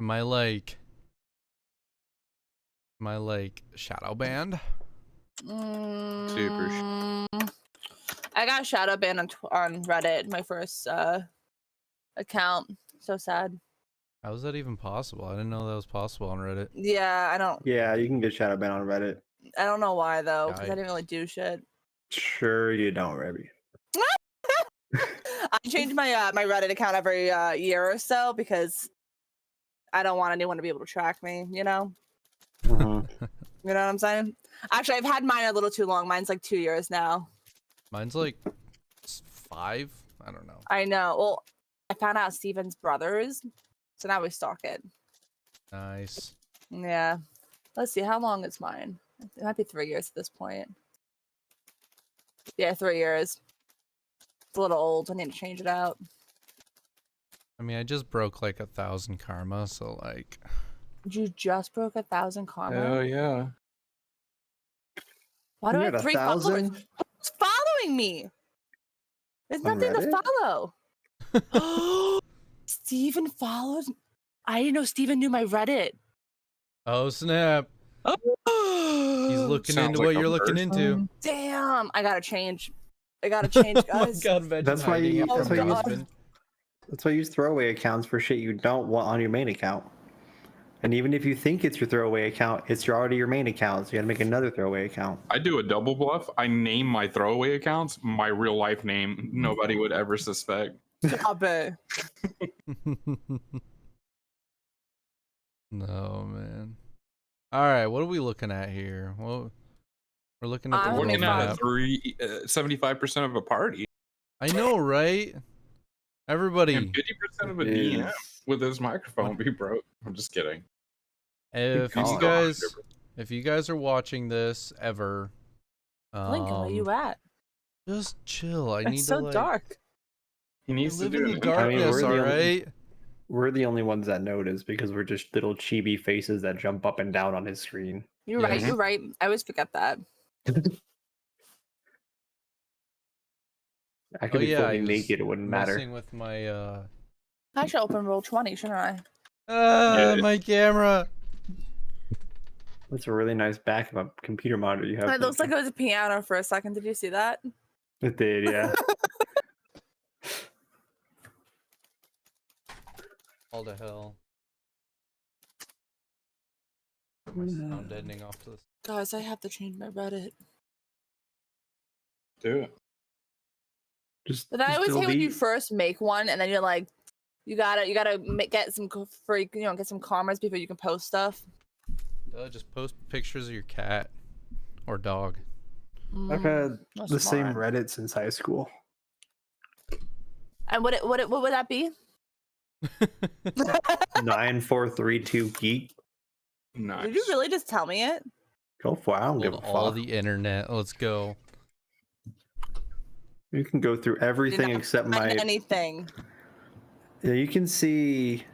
Am I like shadow banned? Super. I got shadow banned on Reddit, my first account. So sad. How is that even possible? I didn't know that was possible on Reddit. Yeah, I don't. Yeah, you can get shadow banned on Reddit. I don't know why though, because I Yikes. didn't really do shit. Sure you don't, Rebby. I change my my Reddit account every year or so because I don't want anyone to be able to track me. You know. Mhm. You know what I'm saying? Actually, I've had mine a little too long. Mine's like 2 years now. Mine's like 5. I don't know. I know. Well, I found out Steven's brothers, so now we stalk it. Nice. Yeah. Let's see, how long is mine? It might be 3 years at this point. Yeah, 3 years. It's a little old. I need to change it out. I mean, I just broke like 1,000 karma, so like. You just broke 1,000 karma? Oh yeah. Why do I You're have at 3 followers? 1,000? Who's following me? There's On nothing to Reddit? follow. Steven followed. I didn't know Steven knew my Reddit. Oh snap! He's looking Sounds into like what a you're looking into. Damn, I gotta change. I gotta change, Oh my guys. god, imagine That's why hiding you- it that's from why you- husband. That's why I use throwaway accounts for shit you don't want on your main account. And even if you think it's your throwaway account, it's already your main account, so you gotta make another throwaway account. I do a double bluff. I name my throwaway accounts my real life name. Nobody would ever suspect. Stop it. No man. All right, what are we looking at here? Well, we're looking at the I'm world looking Looking at map. at 75% of a party I know, right? Everybody, and 50% of a Is- DM with this microphone be broke. I'm just kidding. if you God. guys are watching this ever, Lincoln, where you at? just chill. I It's need so to like dark. He I needs to live do in the an darkness, we're the all only- right? We're the only ones that notice because we're just little chibi faces that jump up and down on his screen. You're right. Yes. You're right. I always forget that. I could Oh be yeah, fully I was naked, it wouldn't matter. messing with my I should open roll 20, shouldn't I? Yeah. my camera. That's a really nice back of a computer monitor you have. It looks like Lincoln. it was a piano for a second. Did you see that? It did, yeah. All the hell. My sound deadening off to this. Guys, I have to change my Reddit. Do it. Just, But I just always hate when you delete- first make one and then you're like, you gotta get some free, get some commas before you can post stuff. Just post pictures of your cat or dog. I've had that's the same smart. Reddit since high school. And what would that be? 9432 geek. Nice. Did you really just tell me it? Go for it. I don't give a All fuck. the internet. Let's go. You can go through everything not except Find my. anything. Yeah, you can see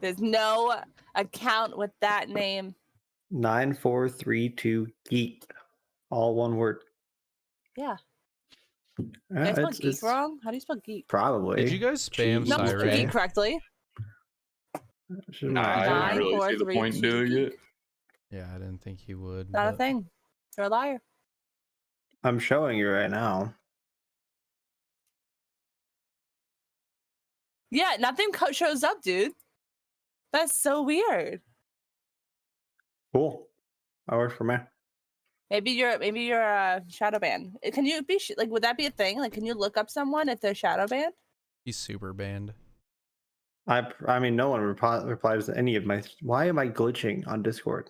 There's no account with that name. 9432 geek. All one word. Yeah. Yeah, Did I spell geek wrong? How do you spell geek? Probably. Did you guys spam Jeez. No, I spelled geek Siren? correctly. Should Nah, I Nine, didn't really four, see the three, point in two, doing geek. it. Yeah, I didn't think he would. Not a but- thing. You're a liar. I'm showing you right now. Yeah, nothing shows up, dude. That's so weird. Cool. That works for me. Maybe you're a shadow ban. Can you be like? Would that be a thing? Like, can you look up someone if they're shadow banned? He's super banned. I mean, no one replies to any of my. Why am I glitching on Discord?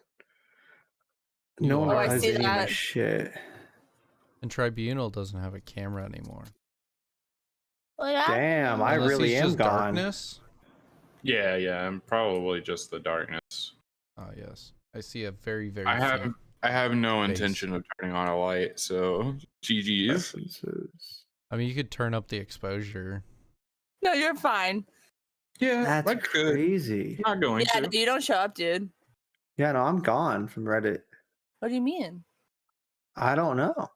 No one Oh, I replies see to any of my that. shit. And Tribunal doesn't have a camera anymore. Well, yeah. Damn, I Unless really he's am just gone. darkness. Yeah, I'm probably just the darkness. Oh yes, I see a very I have no face. intention of turning on a light, so GG's. Preferences. I mean, you could turn up the exposure. No, you're fine. Yeah, That's I could. crazy. Not going Yeah, to. you don't show up, dude. Yeah, no, I'm gone from Reddit. What do you mean? I don't know.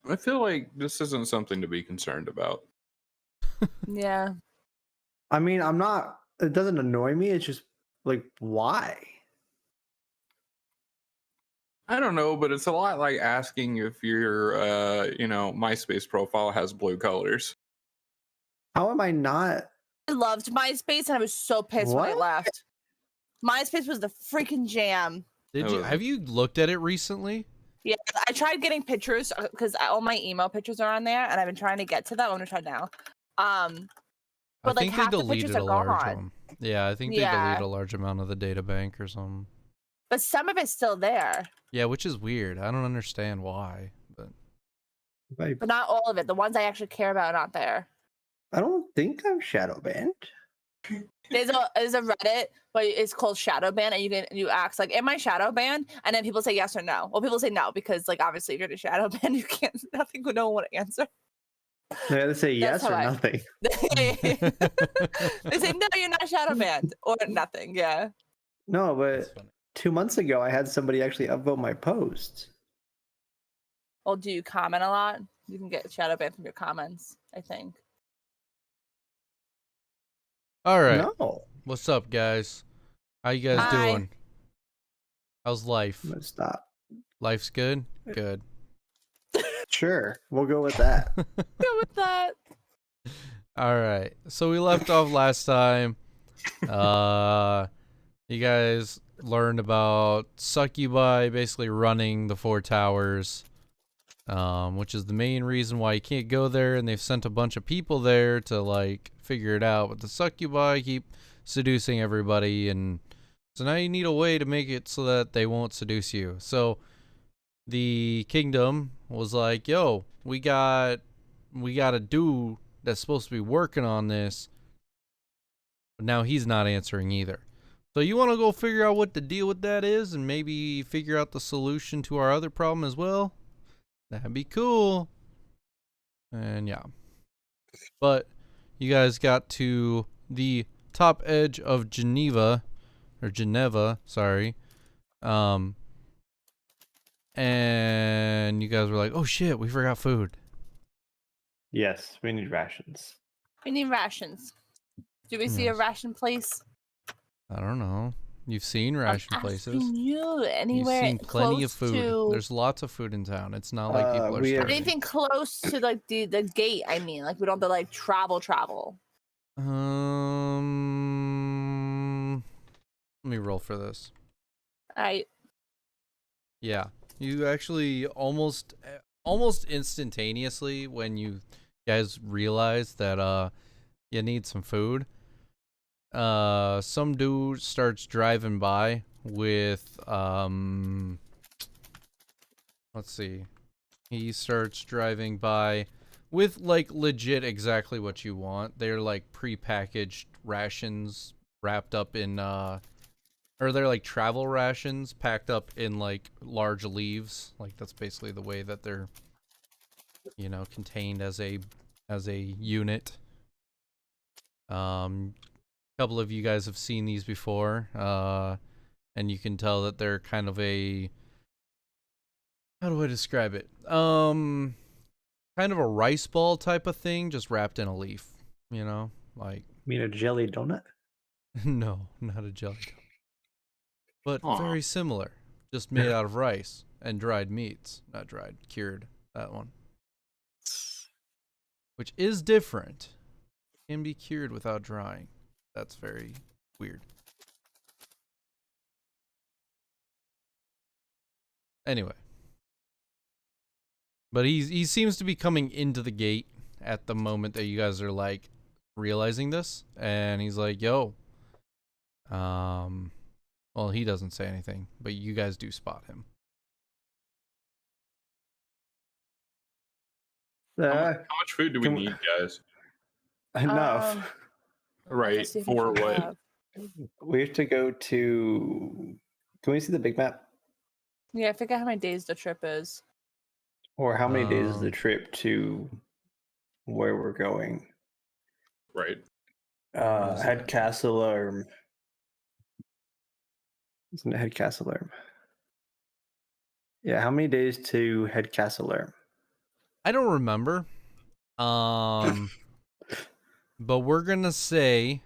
I feel like this isn't something to be concerned about. Yeah. I mean, I'm not. It doesn't annoy me. It's just like, why? I don't know, but it's a lot like asking if your MySpace profile has blue colors. How am I not? I loved MySpace and I was so pissed when I What? left. MySpace was the freaking jam. Did you have you looked at it recently? Yeah, I tried getting pictures because all my email pictures are on there, and I've been trying to get to that. I'm gonna try now. But I like think they half the deleted pictures a are large gone. one. Yeah, I think they deleted a large amount of the data bank or something. But some of it's still there. Yeah, which is weird. I don't understand why, but But not all of it. The ones I actually care about are not there. I don't think I'm shadow banned. There's a Reddit, but it's called shadow ban, and you ask like, "Am I shadow banned?" And then people say yes or no. Well, people say no because like obviously if you're in a shadow ban, you can't. Nothing. No one want to answer. They either say That's yes or how nothing. They say no, you're not shadow banned or nothing. Yeah. No, that's but funny. 2 months ago, I had somebody actually upvote my posts. Well, do you comment a lot? You can get shadow banned from your comments, I think. All right. No, What's up, guys? How you guys Hi. doing? How's life? I'm gonna stop. Life's good? Good. Sure, we'll go with that. Go with that. All right. So we left off last time. You guys learned about Succubi basically running the 4 towers, which is the main reason why you can't go there, and they've sent a bunch of people there to like figure it out. But the Succubi keep seducing everybody, and so now you need a way to make it so that they won't seduce you. So the kingdom was like, yo, we got a dude that's supposed to be working on this, but now he's not answering either. So you want to go figure out what the deal with that is and maybe figure out the solution to our other problem as well? That'd be cool. And yeah. But you guys got to the top edge of Geneva, sorry. And you guys were like, oh shit, we forgot food. Yes, we need rations. We need rations. Do we see a Yes. ration place? I don't know. You've seen ration places. Asking you anywhere You've seen plenty of close food. to There's lots of food in town. It's not like people are we have- starving. anything close to like the gate. I mean, like we don't have to like travel. Let me roll for this. All right. Yeah, you actually almost instantaneously when you guys realize that you need some food. Some dude starts driving by with let's see. He starts driving by with like legit exactly what you want. They're like prepackaged rations wrapped up in or they're like travel rations packed up in like large leaves. Like that's basically the way that they're, you know, contained as a unit. Couple of you guys have seen these before, and you can tell that they're kind of a, how do I describe it? Kind of a rice ball type of thing, just wrapped in a leaf. You know, like You mean a jelly donut? no, not a jelly donut. But Aw. very similar, just made out of rice and dried meats. Not dried, cured, that one. Which is different. Can be cured without drying. That's very weird. Anyway. But he seems to be coming into the gate at the moment that you guys are like realizing this. And he's like, yo. Well, he doesn't say anything, but you guys do spot him. How much food do we can we- need, guys? Enough. Right, Let's see if for we what? have- We have to go to. Can we see the big map? Yeah, I forget how many days the trip is. Or how many days is the Um, trip to where we're going? Right. What is Head that? Castle Erm. Isn't it Head Castle Erm? Yeah, how many days to Head Castle Erm? I don't remember. But we're gonna say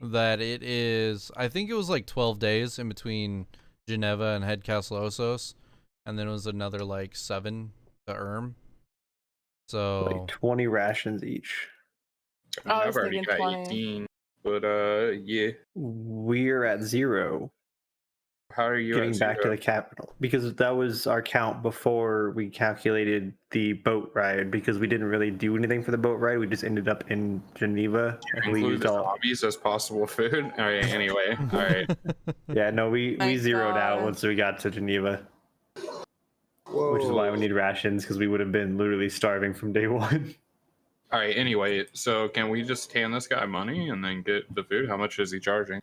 that it is. I think it was like 12 days in between Geneva and Head Castle Osos, and then it was another like 7 to Erm. So Like 20 rations each. I mean, I I've was already thinking got 20. 18, but yeah. We're at 0. How are you Getting at back to 0? the capital because that was our count before we calculated the boat ride because we didn't really do anything for the boat ride. We just ended up in Geneva and we Include used the all. zombies as possible food. All right. Anyway. All right. Yeah, no, we My zeroed out God. once we got to Geneva, Whoa. which is why we need rations because we would have been literally starving from day one. All right. Anyway, so can we just hand this guy money and then get the food? How much is he charging?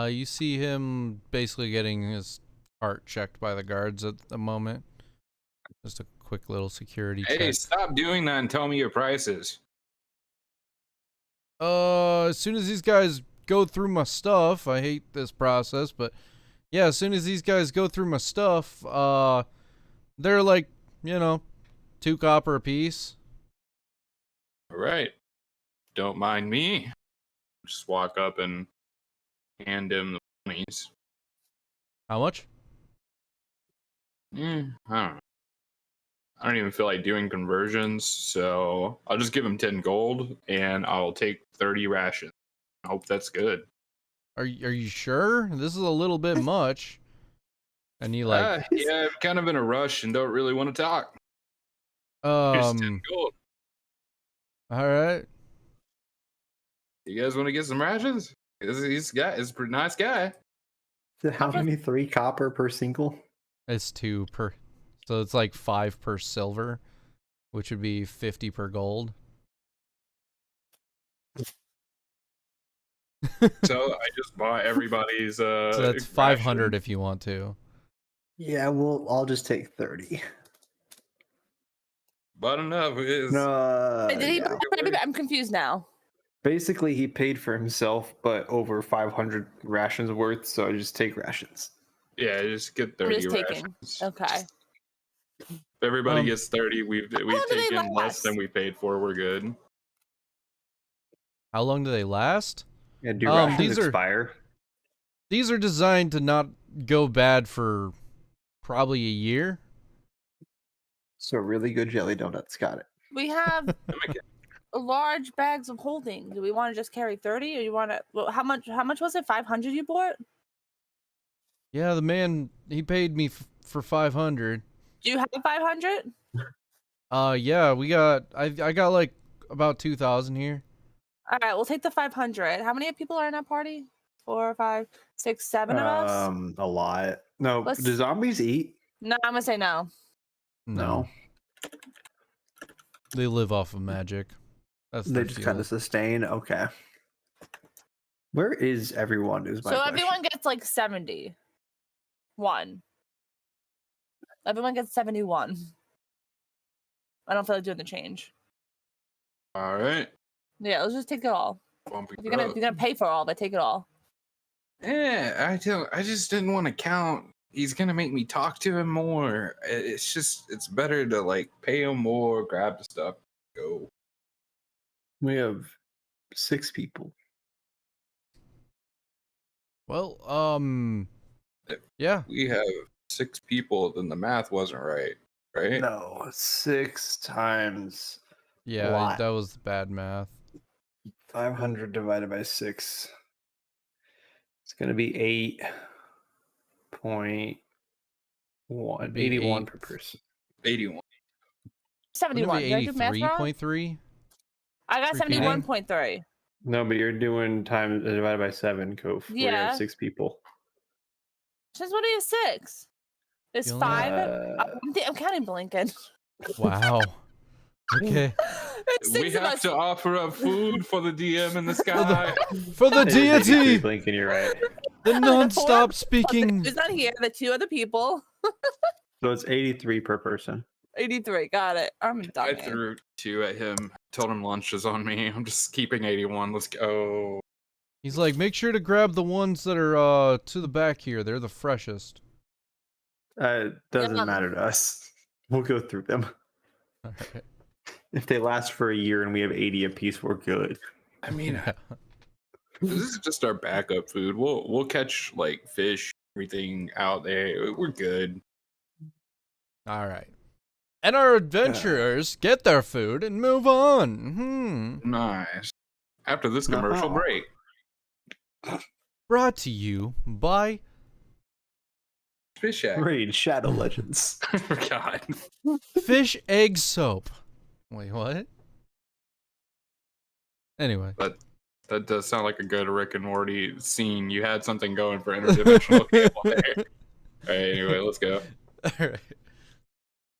you see him basically getting his cart checked by the guards at the moment. Just a quick little security Hey, check. stop doing that and tell me your prices. As soon as these guys go through my stuff, I hate this process, but yeah, as soon as these guys go through my stuff, they're like, 2 copper a piece. All right. Don't mind me. Just walk up and hand him the monies. How much? I don't know. I don't even feel like doing conversions, so I'll just give him 10 gold and I'll take 30 rations. I hope that's good. Are you sure? This is a little bit much. And he like, Yeah, I'm kind of in a rush and don't really want to talk. Here's 10 gold. all right. You guys want to get some rations? He's a pretty nice guy. How many 3 copper per single? It's 2 per, so it's like 5 per silver, which would be 50 per gold. So I just bought everybody's So that's 500 if you want to. Yeah, I'll just take 30. But enough is No, Wait, did he? yeah. I'm confused now. Basically, he paid for himself, but over 500 rations worth, so I just take rations. yeah, just get I'm 30 just taking. rations. Okay. If everybody Um, gets 30, we've long do they taken less last? than we paid for. We're good. How long do they last? Yeah, do Um, rations these are- expire? These are designed to not go bad for probably a year. So really good jelly donuts, got it. We have Make it- large bags of holding. Do we want to just carry 30, or you want to? Well, how much? How much was it? 500 you bought? Yeah, the man, he paid me for 500. Do you have 500? Yeah, I got like about 2,000 here. All right, we'll take the 500. How many people are in that party? 4, 5, 6, 7 of us. A lot. No, Let's- do zombies eat? No, I'm gonna say no. No. They live off of magic. That's They their just fuel. kind of sustain. Okay. Where is everyone? Is my So question. everyone gets like 71. Everyone gets 71. I don't feel like doing the change. All right. Yeah, let's just take it all. Bumping If you're gonna pay for all, but take it all. Yeah, I just didn't want to count. He's gonna make me talk to him more. It's better to like pay him more, grab the stuff, go. We have 6 people. Well, yeah. We have 6 people, then the math wasn't right, right? No, 6 times Yeah, lot. that was bad math. 500 divided by 6. It's going to be 8.1. It'd be 81 eight. per person. 81. 71. Did I do math wrong? 83.3? I got Freaking 71.3. No, but you're doing times divided by 7, Kof. We Yeah. have 6 people. Since what is 6? There's You only 5. Uh, I'm counting Blinken. Wow. Okay. It's 6 We of have us. to offer up food for the DM in the sky. For the deity! Blinking, you're right. The non-stop Who's speaking. not here? The 2 other people. So it's 83 per person. 83. Got it. I'm a I dummy. threw 2 at him. Told him lunch is on me. I'm just keeping 81. Let's go. He's like, make sure to grab the ones that are to the back here. They're the freshest. Doesn't Yum. matter to us. We'll go through them. Alright. If they last for a year and we have 80 apiece, we're good. I mean, Yeah. this is just our backup food. We'll catch like fish, everything out there. We're good. All right. And our adventurers get their food and move on. Nice. After this commercial Uh-huh. break. Brought to you by Fish egg. Raid Shadow Legends. God. Fish Egg Soap. Wait, what? Anyway. That does sound like a good Rick and Morty scene. You had something going for interdimensional cable there. All right, anyway, let's go. All right.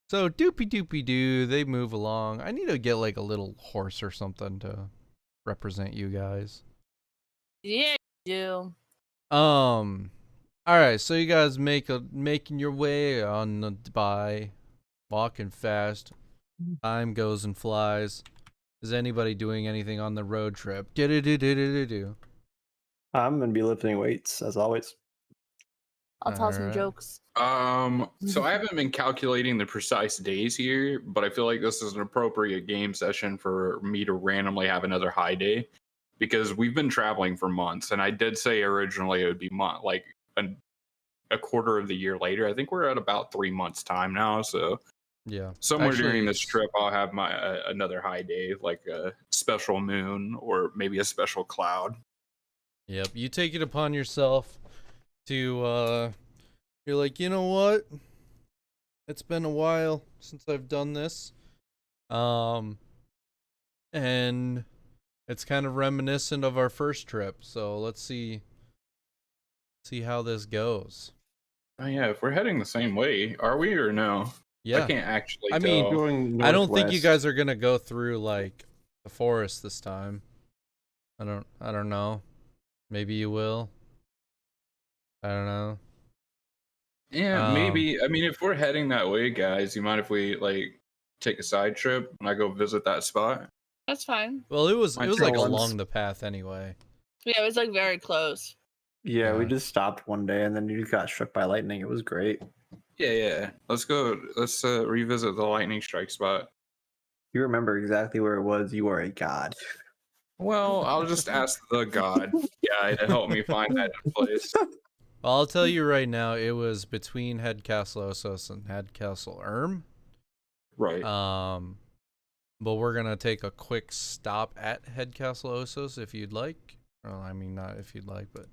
So doopy doopy doo, they move along. I need to get like a little horse or something to represent you guys. Yeah, you All right, so you guys making your way on the by, walking fast. Time goes and flies. Is anybody doing anything on the road trip? Do. I'm gonna be lifting weights as always. I'll tell some Alright. jokes. So I haven't been calculating the precise days here, but I feel like this is an appropriate game session for me to randomly have another high day because we've been traveling for months, and I did say originally it would be like a quarter of the year later. I think we're at about 3 months time now, so Yeah. somewhere Actually, during this it's- trip I'll have my another high day, like a special moon or maybe a special cloud. Yep, you take it upon yourself to you're like, you know what? It's been a while since I've done this. And it's kind of reminiscent of our first trip. So let's see how this goes. Oh yeah, if we're heading the same way, are we or no? Yeah. I can't actually I mean, tell. Going I don't think you northwest. guys are going to go through like the forest this time. I don't know. Maybe you will. I don't know. Yeah, Um, maybe. I mean, if we're heading that way, guys, you mind if we like take a side trip and I go visit that spot? That's fine. Well, it was My like turn once. along the path anyway. Yeah, it was like very close. Yeah, we Yeah. just stopped one day and then you got struck by lightning. It was great. Yeah. Let's go. Let's revisit the lightning strike spot. You remember exactly where it was. You are a god. Well, I'll just ask the god guy to help me find that place. Well, I'll tell you right now, it was between Head Castle Osos and Head Castle Erm. Right. But we're gonna take a quick stop at Head Castle Osos if you'd like. Well, I mean, not if you'd like, but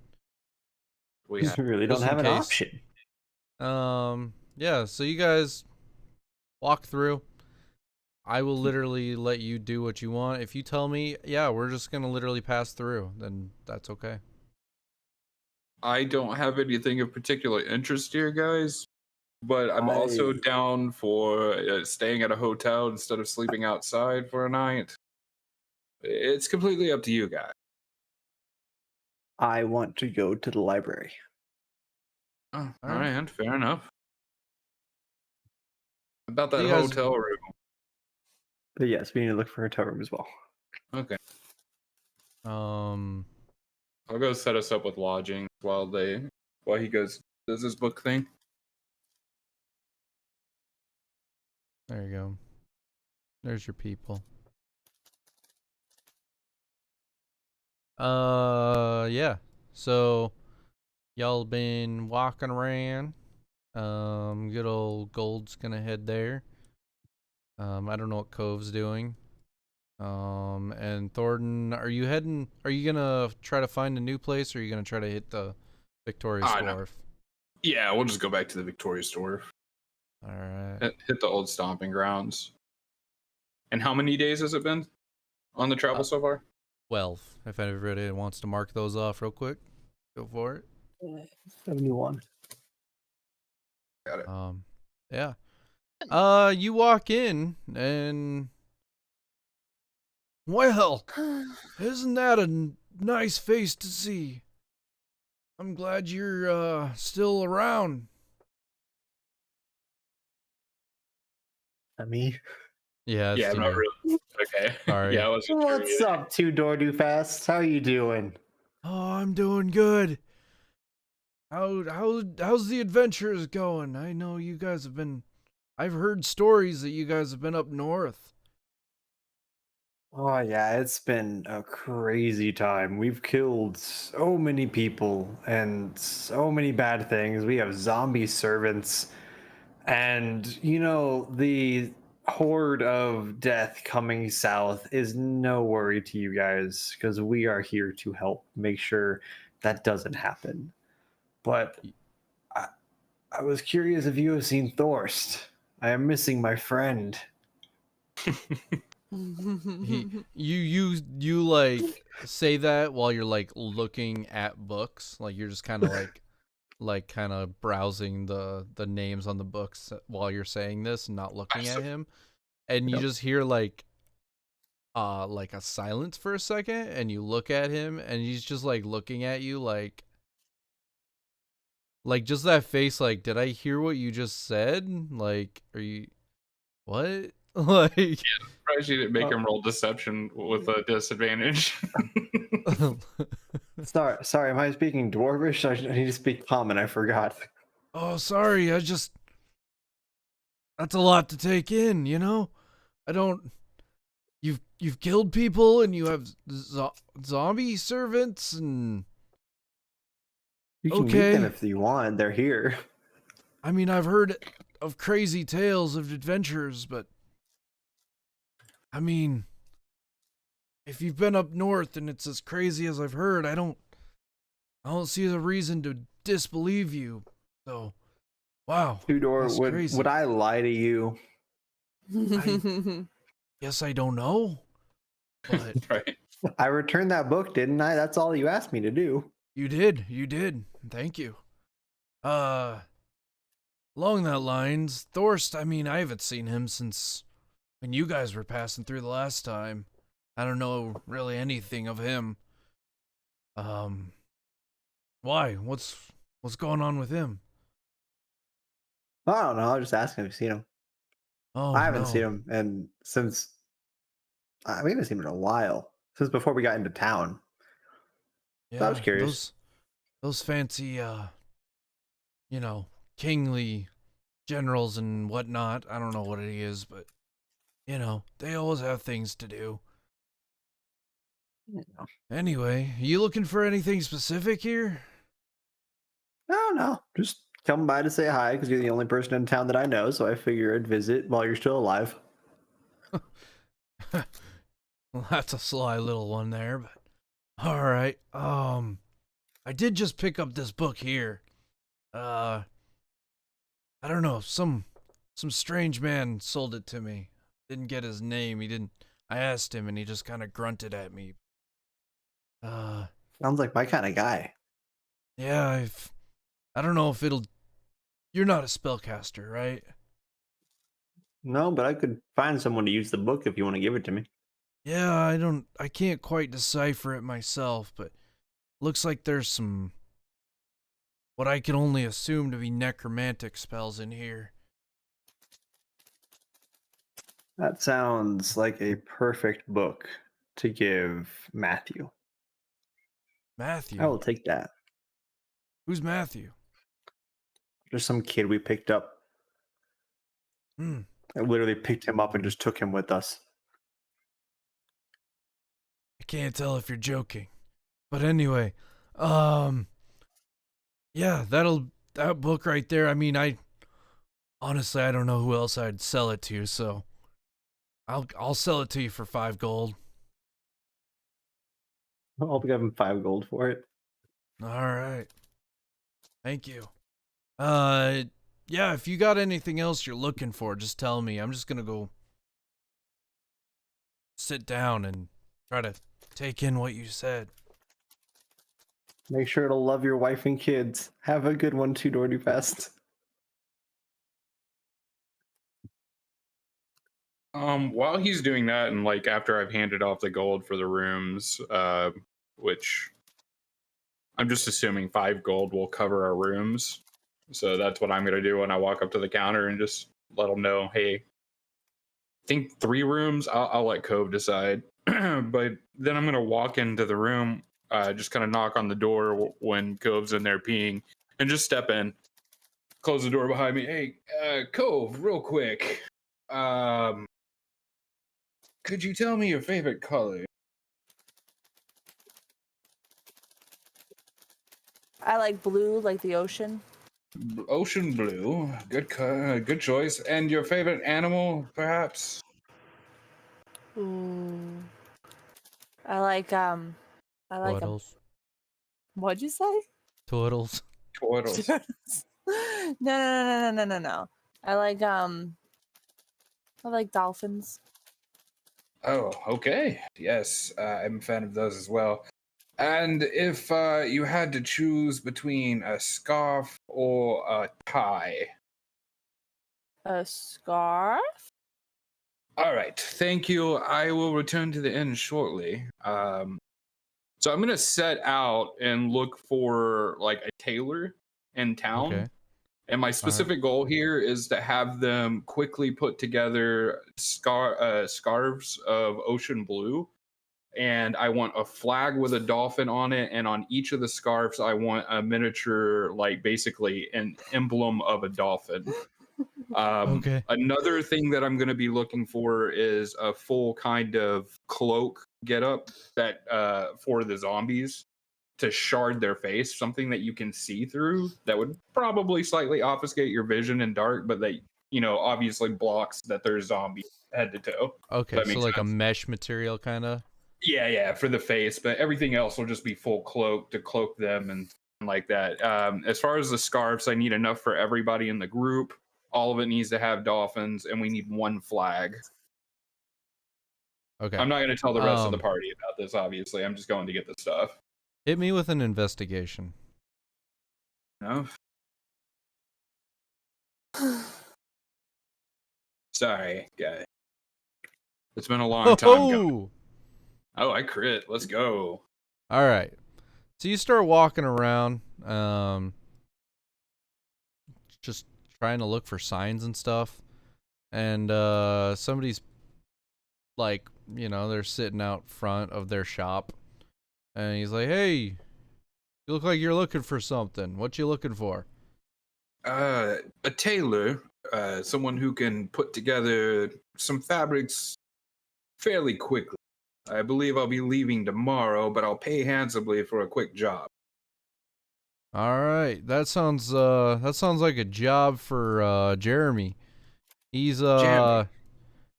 We You have. really don't just in have an case. option. Yeah. So you guys walk through. I will literally let you do what you want. If you tell me, yeah, we're just gonna literally pass through, then that's okay. I don't have anything of particular interest here, guys. But I'm also down for staying at a hotel instead of sleeping outside for a night. It's completely up to you guys. I want to go to the library. Oh, all Alright. right, fair enough. About that You guys- hotel room. But yes, we need to look for a hotel room as well. Okay, Um, I'll go set us up with lodging while he goes does his book thing. there you go. There's your people. Yeah. So y'all been walking around. Good old Gold's gonna head there. I don't know what Cove's doing. And Thornton, are you gonna try to find a new place, or are you gonna try to hit the Victoria No. Wharf? Yeah, we'll just go back to the Victoria store. All right. Hit the old stomping grounds. And how many days has it been on the travel so far? 12. If everybody wants to mark those off real quick, go for it. 71. Got it. Yeah. You walk in and well, isn't that a nice face to see? I'm glad you're still around. Me? Yeah, Yeah, it's not you. really. Okay. Sorry. Yeah, I wasn't sure What's either. up, Two Door Do Fast? How you doing? Oh, I'm doing good. How's the adventures going? I know you guys have been. I've heard stories that you guys have been up north. Oh yeah, it's been a crazy time. We've killed so many people and so many bad things. We have zombie servants, and the horde of death coming south is no worry to you guys because we are here to help make sure that doesn't happen. But I, I was curious if you have seen Thorst. I am missing my friend. You like say that while you're like looking at books, like you're just kind of like kind of browsing the names on the books while you're saying this and not looking at him, and you Yep. just hear like a silence for a second, and you look at him and he's just like looking at you like just that face, like, did I hear what you just said? Like, are you what? Like Surprised you didn't make him roll deception with a disadvantage. Sorry, am I speaking Dwarvish? I need to speak common. I forgot. oh, sorry, that's a lot to take in, you know? I don't you've killed people and you have zombie servants and You can meet them okay. if you want. They're here. I mean, I've heard of crazy tales of adventures, but I mean, if you've been up north and it's as crazy as I've heard, I don't see the reason to disbelieve you. So, wow, Tudor, that's would crazy. I lie to you? Guess I don't know, but Right. I returned that book, didn't I? That's all you asked me to do. you did. Thank you. Uh, along that lines, Thorst, I mean, I haven't seen him since when you guys were passing through the last time. I don't know really anything of him. Why? What's going on with him? I don't know. I was just asking if you've seen him. Oh I haven't seen no. him, and since we haven't seen him in a while, since before we got into town. So I was Yeah, curious. those fancy you know, kingly generals and whatnot. I don't know what it is, but you know, they always have things to do. Anyway, you looking for anything specific here? I don't know. Just come by to say hi because you're the only person in town that I know. So I figure I'd visit while you're still alive. Well, that's a sly little one there, but all right. I did just pick up this book here. I don't know, some strange man sold it to me. Didn't get his name. He didn't. I asked him, and he just kind of grunted at me. Uh, Sounds like my kind of guy. yeah, I don't know if it'll. You're not a spellcaster, right? No, but I could find someone to use the book if you want to give it to me. Yeah, I don't. I can't quite decipher it myself, but looks like there's some what I can only assume to be necromantic spells in here. That sounds like a perfect book to give Matthew. I Matthew, will take that. who's Matthew? Just some kid we picked up. Hmm. I literally picked him up and just took him with us. I can't tell if you're joking, but anyway, um, yeah, that book right there. I mean, I honestly I don't know who else I'd sell it to, so I'll sell it to you for 5 gold. I'll give him 5 gold for it. All right, thank you. Yeah, if you got anything else you're looking for, just tell me. I'm just gonna go sit down and try to take in what you said. Make sure to love your wife and kids. Have a good one, Tudor Fest. While he's doing that, and like after I've handed off the gold for the rooms, which I'm just assuming 5 gold will cover our rooms. So that's what I'm gonna do when I walk up to the counter and just let them know, hey, I think 3 rooms. I'll let Cove decide. But then I'm gonna walk into the room, just kind of knock on the door when Cove's in there peeing, and just step in, close the door behind me. Hey, Cove, real quick. Could you tell me your favorite color? I like blue, like the ocean. Ocean blue. Good choice. And your favorite animal, perhaps? Ooh. I like I like them. Turtles. What'd you say? Turtles. Turtles. No. I like dolphins. Oh, okay. Yes, I'm a fan of those as well. And if you had to choose between a scarf or a tie. A scarf? All right, thank you. I will return to the inn shortly. So I'm gonna set out and look for like a tailor in town. Okay. And my specific goal here is to have them quickly put together scarves of ocean blue. And I want a flag with a dolphin on it. And on each of the scarves, I want a miniature, like basically an emblem of a dolphin. Okay. Another thing that I'm going to be looking for is a full kind of cloak getup that for the zombies to shard their face, something that you can see through that would probably slightly obfuscate your vision in dark, but that obviously blocks that there's zombies head to toe. Okay, That so makes like a sense. mesh material kind of. Yeah, for the face, but everything else will just be full cloak to cloak them and like that. As far as the scarves, I need enough for everybody in the group. All of it needs to have dolphins, and we need one flag. Okay. I'm not going to tell the rest of the Um, party about this, obviously. I'm just going to get the stuff. Hit me with an investigation. No? Sorry, guy. It's been a long time coming. Oh, I crit. Let's go. All right. So you start walking around, just trying to look for signs and stuff. And somebody's like, they're sitting out front of their shop. And he's like, "Hey, you look like you're looking for something. What you looking for?" A tailor, someone who can put together some fabrics fairly quickly. I believe I'll be leaving tomorrow, but I'll pay handsomely for a quick job. All right. That sounds like a job for Jeremy. He's Jeremy.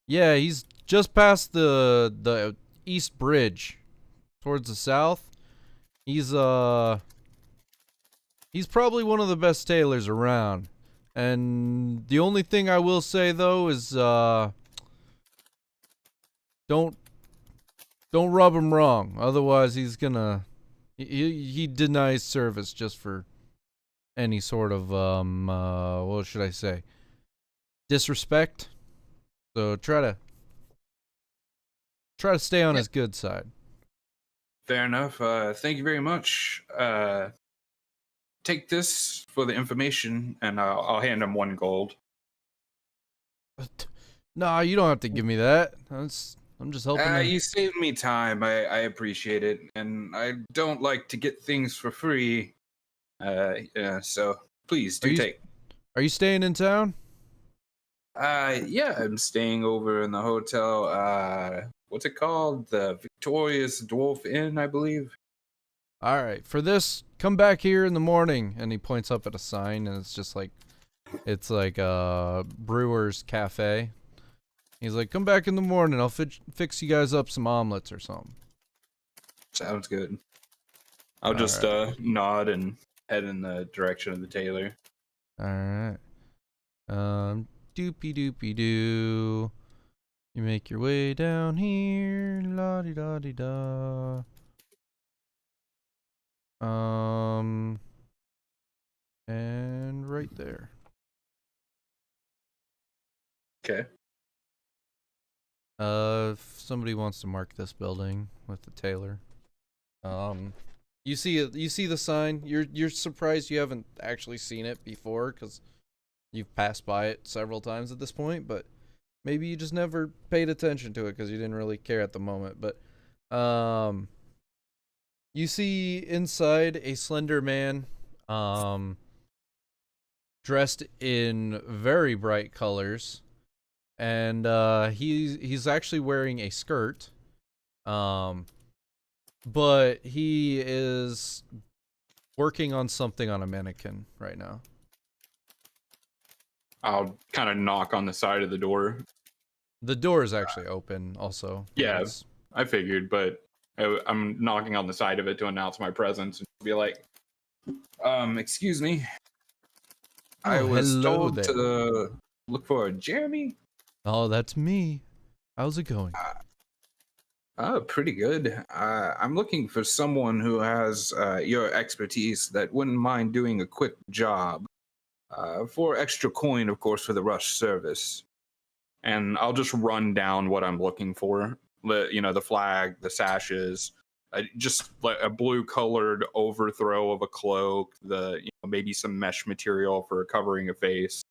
yeah, he's just past the East Bridge towards the south. He's probably one of the best tailors around. And the only thing I will say though is don't rub him wrong. Otherwise he's gonna he denies service just for any sort of what should I say? Disrespect. So try to stay on his good side. Fair enough. Thank you very much. Take this for the information, and I'll hand him 1 gold. Nah, you don't have to give me that. I'm just helping. You saved me time. I appreciate it, and I don't like to get things for free. Yeah, so please do take. Are you staying in town? Yeah, I'm staying over in the hotel. What's it called? The Victorious Dwarf Inn, I believe. All right. For this, come back here in the morning. And he points up at a sign, and it's like a brewer's cafe. He's like, "Come back in the morning. I'll fix you guys up some omelets or something." Sounds good. I'll just nod and head in the direction of the tailor. All right. Doopy doopy doo. You make your way down here, la di da di da. And right there. Okay. If somebody wants to mark this building with the tailor. You see it. You see the sign. You're surprised you haven't actually seen it before because you've passed by it several times at this point, but maybe you just never paid attention to it because you didn't really care at the moment. But you see inside a slender man, dressed in very bright colors, and he's actually wearing a skirt, but he is working on something on a mannequin right now. I'll kind of knock on the side of the door. The door is actually open also. Yeah. Yes. I figured, but I'm knocking on the side of it to announce my presence and be like, excuse me. I Oh, was hello told there. to look for Jeremy. Oh, that's me. How's it going? Pretty good. I'm looking for someone who has your expertise that wouldn't mind doing a quick job. For extra coin, of course, for the rush service. And I'll just run down what I'm looking for. The flag, the sashes, just like a blue-colored overthrow of a cloak, maybe some mesh material for covering a face.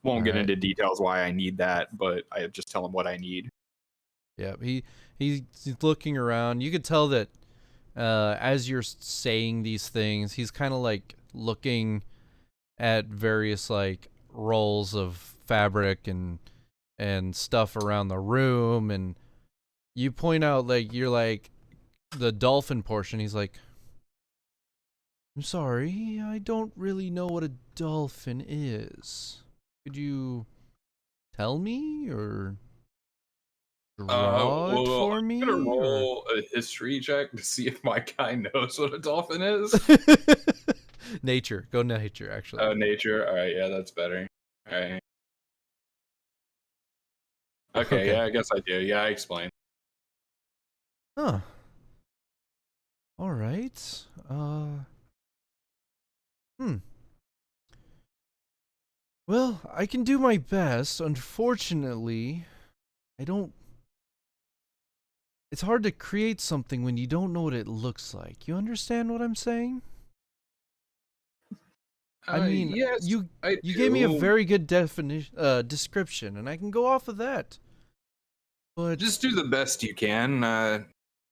Won't get into details why I need that, but I just tell him what I need. Yeah, he's looking around. You could tell that as you're saying these things, he's kind of like looking at various like rolls of fabric and stuff around the room, and you point out like you're like the dolphin portion. He's like, I'm sorry, I don't really know what a dolphin is. Could you tell me or draw it for I'm me? gonna roll a history check to see if my guy knows what a dolphin is. Nature. Go nature, actually. Nature. All right, yeah, that's better. All right. Okay, yeah, I guess I do. Yeah, I explained. Huh. All right. Well, I can do my best. Unfortunately, I don't... It's hard to create something when you don't know what it looks like. You understand what I'm saying? I mean, yes, you I gave me a do. very good description, and I can go off of that. But Just do the best you can.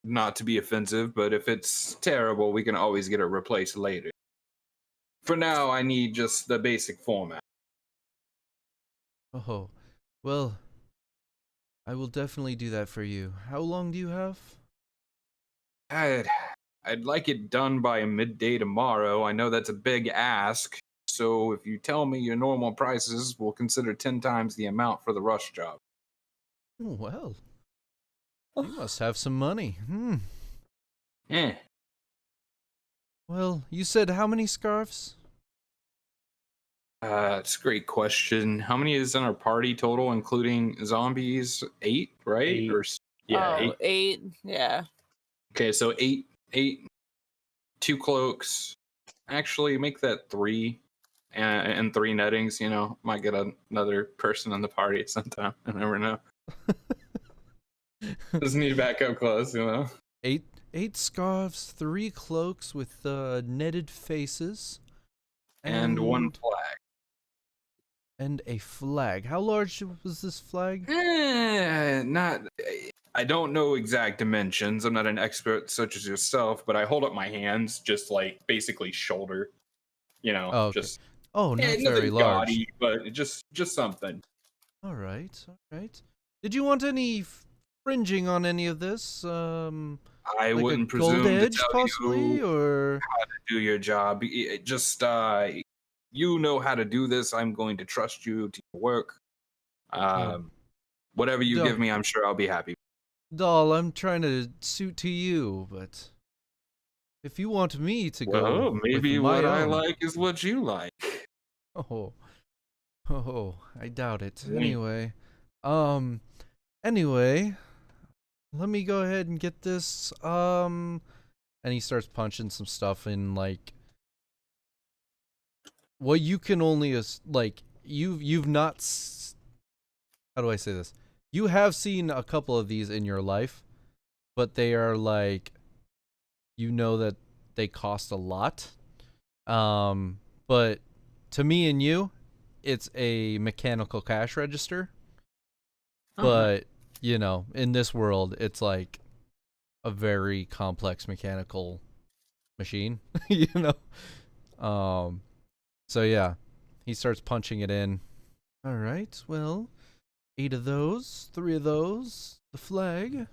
Not to be offensive, but if it's terrible, we can always get it replaced later. For now, I need just the basic format. oh, well, I will definitely do that for you. How long do you have? I'd like it done by midday tomorrow. I know that's a big ask, so if you tell me your normal prices, we'll consider 10 times the amount for the rush job. Oh, well, you must have some money. Eh. Well, you said how many scarves? It's a great question. How many is in our party total, including zombies? 8, right? 8. Yeah, Oh, 8. 8. Yeah. Okay, so 8, 2 cloaks. Actually, make that 3, and 3 nettings. Might get another person in the party at some time. I never know. Just need backup clothes. Eight scarves, 3 cloaks with netted faces, And 1 flag. and a flag. How large was this flag? Not. I don't know exact dimensions. I'm not an expert such as yourself, but I hold up my hands just like basically shoulder. Oh, okay. Just Oh, not nothing very large. gaudy, but just something. All right. Did you want any fringing on any of this? I Like wouldn't a gold presume edge, to tell possibly, you or how to do your job. Just you know how to do this. I'm going to trust you to your work. Whatever you Duh. give me, I'm sure I'll be happy. doll? I'm trying to suit to you, but if you want me to go, Well, maybe with my what I own- like is what you like. Oh, I doubt it. Wink. Anyway, let me go ahead and get this. And he starts punching some stuff in, like, what you can only like. You've not. How do I say this? You have seen a couple of these in your life, but they are like, that they cost a lot. But to me and you, it's a mechanical cash register. But, in this world, it's like a very complex mechanical machine, So yeah, he starts punching it in. All right, well, 8 of those, 3 of those, the flag.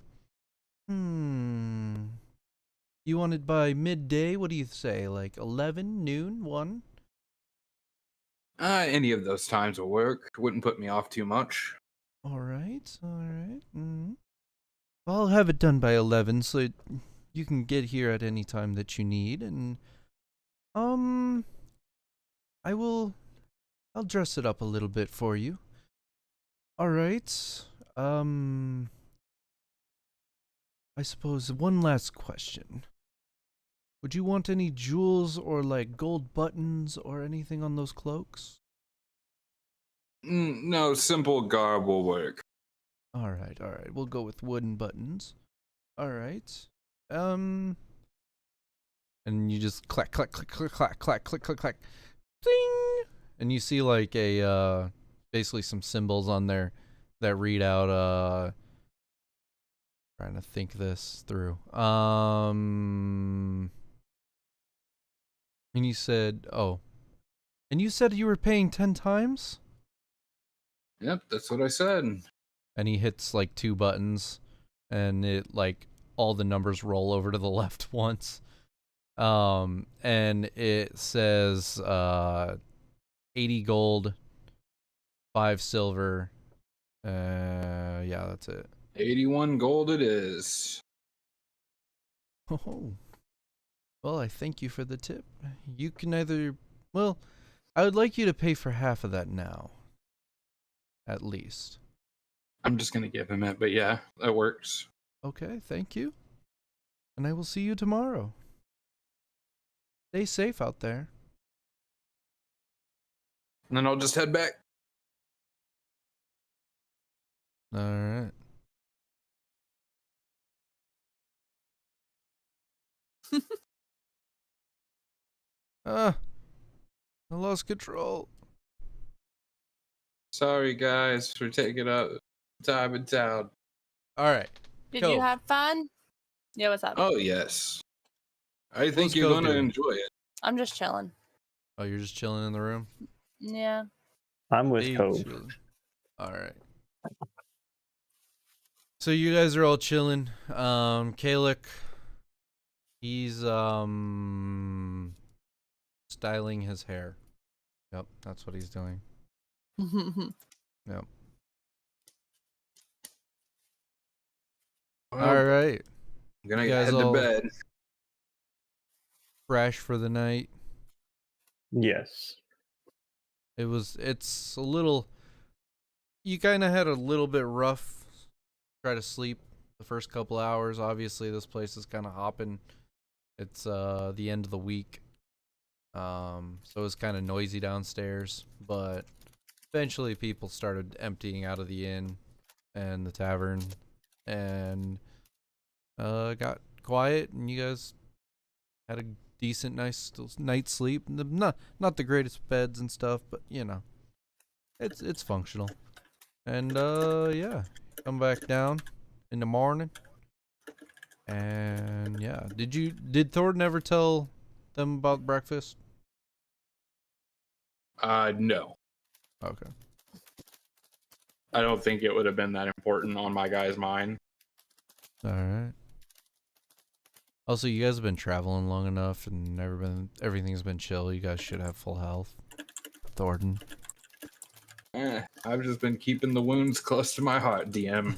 You want it by midday? What do you say? Like 11, noon, 1? Any of those times will work. Wouldn't put me off too much. All right, all right. Well, I'll have it done by 11, so you can get here at any time that you need, and I'll dress it up a little bit for you. All right. I suppose one last question. Would you want any jewels or like gold buttons or anything on those cloaks? No, simple garb will work. All right, all right. We'll go with wooden buttons. All right. And you just clack, clack, clack, clack, clack, clack, click, click, clack, ding, and you see like a basically some symbols on there that read out trying to think this through. And you said, oh, and you said you were paying 10 times? Yep, that's what I said. And he hits like 2 buttons, and it like all the numbers roll over to the left once. And it says 80 gold, 5 silver. Yeah, that's it. 81 gold it is. Oh. Well, I thank you for the tip. You can either, well, I would like you to pay for half of that now. At least. I'm just gonna give him it, but yeah, that works. Okay, thank you. And I will see you tomorrow. Stay safe out there. And then I'll just head back. All right. I lost control. Sorry guys for taking up time in town. All right. Did Cool. you have fun? Yeah, what's up? Oh yes. I think Let's you're go gonna do it. enjoy it. I'm just chilling. Oh, you're just chilling in the room? Yeah. I'm with Hey, Cove. chilling. All right. So you guys are all chilling. Kalik, he's styling his hair. Yep, that's what he's doing. Yep. Well, All right. I'm gonna You guys head to all- bed. Crash for the night. Yes. It's a little, you kind of had a little bit rough try to sleep the first couple hours. Obviously this place is kind of hopping. It's the end of the week. So it's kind of noisy downstairs, but eventually people started emptying out of the inn and the tavern, and got quiet, and you guys had a decent, nice night's sleep. Not the greatest beds and stuff, but you know, it's functional. And yeah, come back down in the morning. And yeah, did Thornton ever tell them about breakfast? No. Okay. I don't think it would have been that important on my guy's mind. All right. Also, you guys have been traveling long enough, and everything's been chill. You guys should have full health. Thornton. I've just been keeping the wounds close to my heart, DM.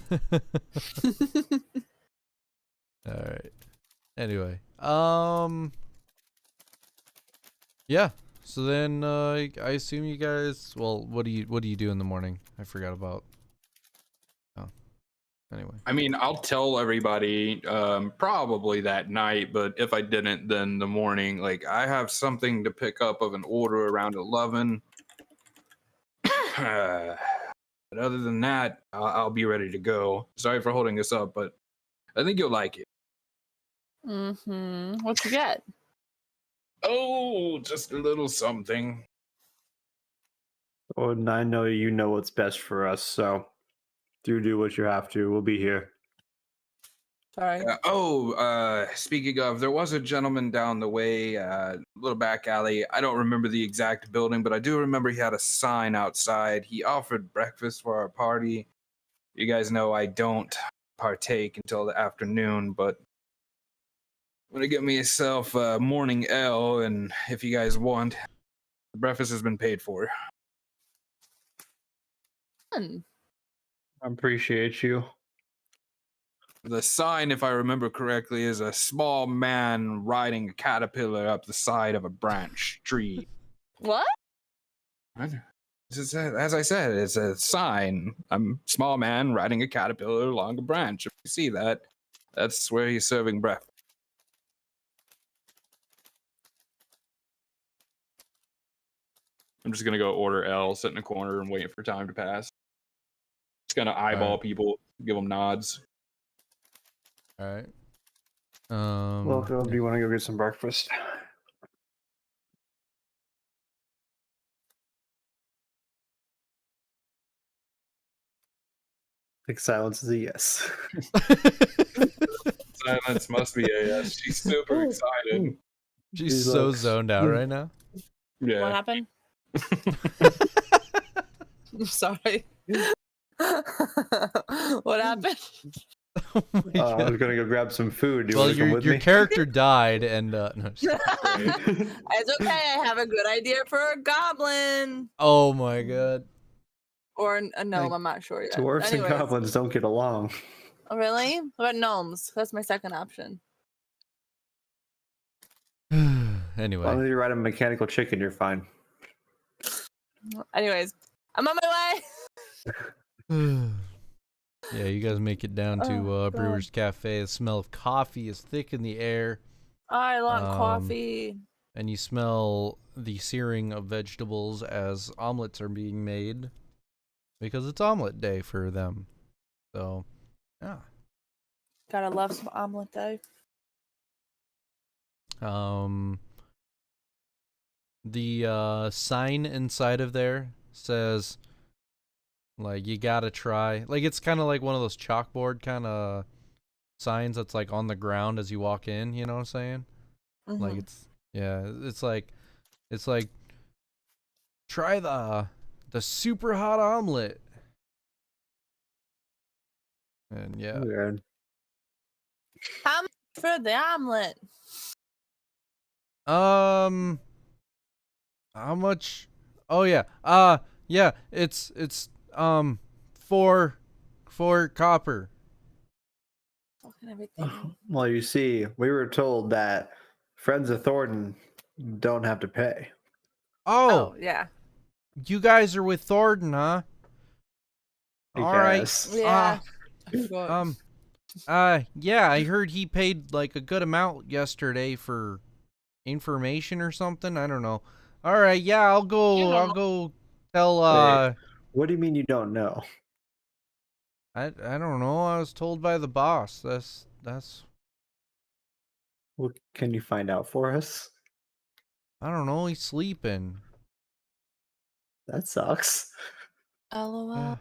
All right. Anyway, yeah. So then, I assume you guys. Well, what do you do in the morning? I forgot about. Oh. Anyway. I mean, I'll tell everybody probably that night, but if I didn't, then the morning. Like, I have something to pick up of an order around 11. But other than that, I'll be ready to go. Sorry for holding us up, but I think you'll like it. What'd you get? Oh, just a little something. Oh, and I know you know what's best for us, so do what you have to. We'll be here. Sorry. Speaking of, there was a gentleman down the way, little back alley. I don't remember the exact building, but I do remember he had a sign outside. He offered breakfast for our party. You guys know I don't partake until the afternoon, but I'm gonna get myself a morning ale, and if you guys want, the breakfast has been paid for. Fun. I appreciate you. The sign, if I remember correctly, is a small man riding a caterpillar up the side of a branch tree. What? As I said, it's a sign. I'm a small man riding a caterpillar along a branch. If you see that, that's where he's serving breakfast. I'm just gonna go order L, sit in a corner, and wait for time to pass. Just gonna eyeball people, give them nods. All right. Well, Phil, do you want to go get some breakfast? I think silence is a yes. Silence must be a yes. She's super excited. She's He so looks- zoned out right now. What Yeah. happened? I'm sorry. What happened? Oh my I God. was gonna go grab some food. Do you Well, want to come your with your me? character died, and no, just kidding. It's okay. I have a good idea for a goblin Oh my God. or a gnome. Like, I'm not sure yet. Dwarves and Anyways. goblins don't get along. Oh, really? What about gnomes? That's my second option. As long Anyway, as you ride a mechanical chicken, you're fine. Anyways, I'm on my way. yeah, you guys make it down to Oh, God. Brewer's Cafe. The smell of coffee is thick in the air, I want Um, coffee. and you smell the searing of vegetables as omelets are being made because it's omelet day for them. So, yeah. Gotta love some omelet though. The sign inside of there says, like, you gotta try. Like, it's kind of like one of those chalkboard kind of signs that's like on the ground as you walk in. You know what I'm saying? Like, Mhm. it's like try the super hot omelet. And yeah, Weird. How much for the omelet? how much? Oh yeah, yeah, it's four copper. Fucking everything. Well, you see, we were told that friends of Thornton don't have to pay. Oh Oh, yeah. you guys are with Thornton, huh? I All right. guess. Yeah. I forgot. Yeah, I heard he paid like a good amount yesterday for information or something. I don't know. All right, yeah, I'll go tell Wait. What do you mean you don't know? I don't know. I was told by the boss. That's What can you find out for us? I don't know. He's sleeping. That sucks. LOL. Yeah.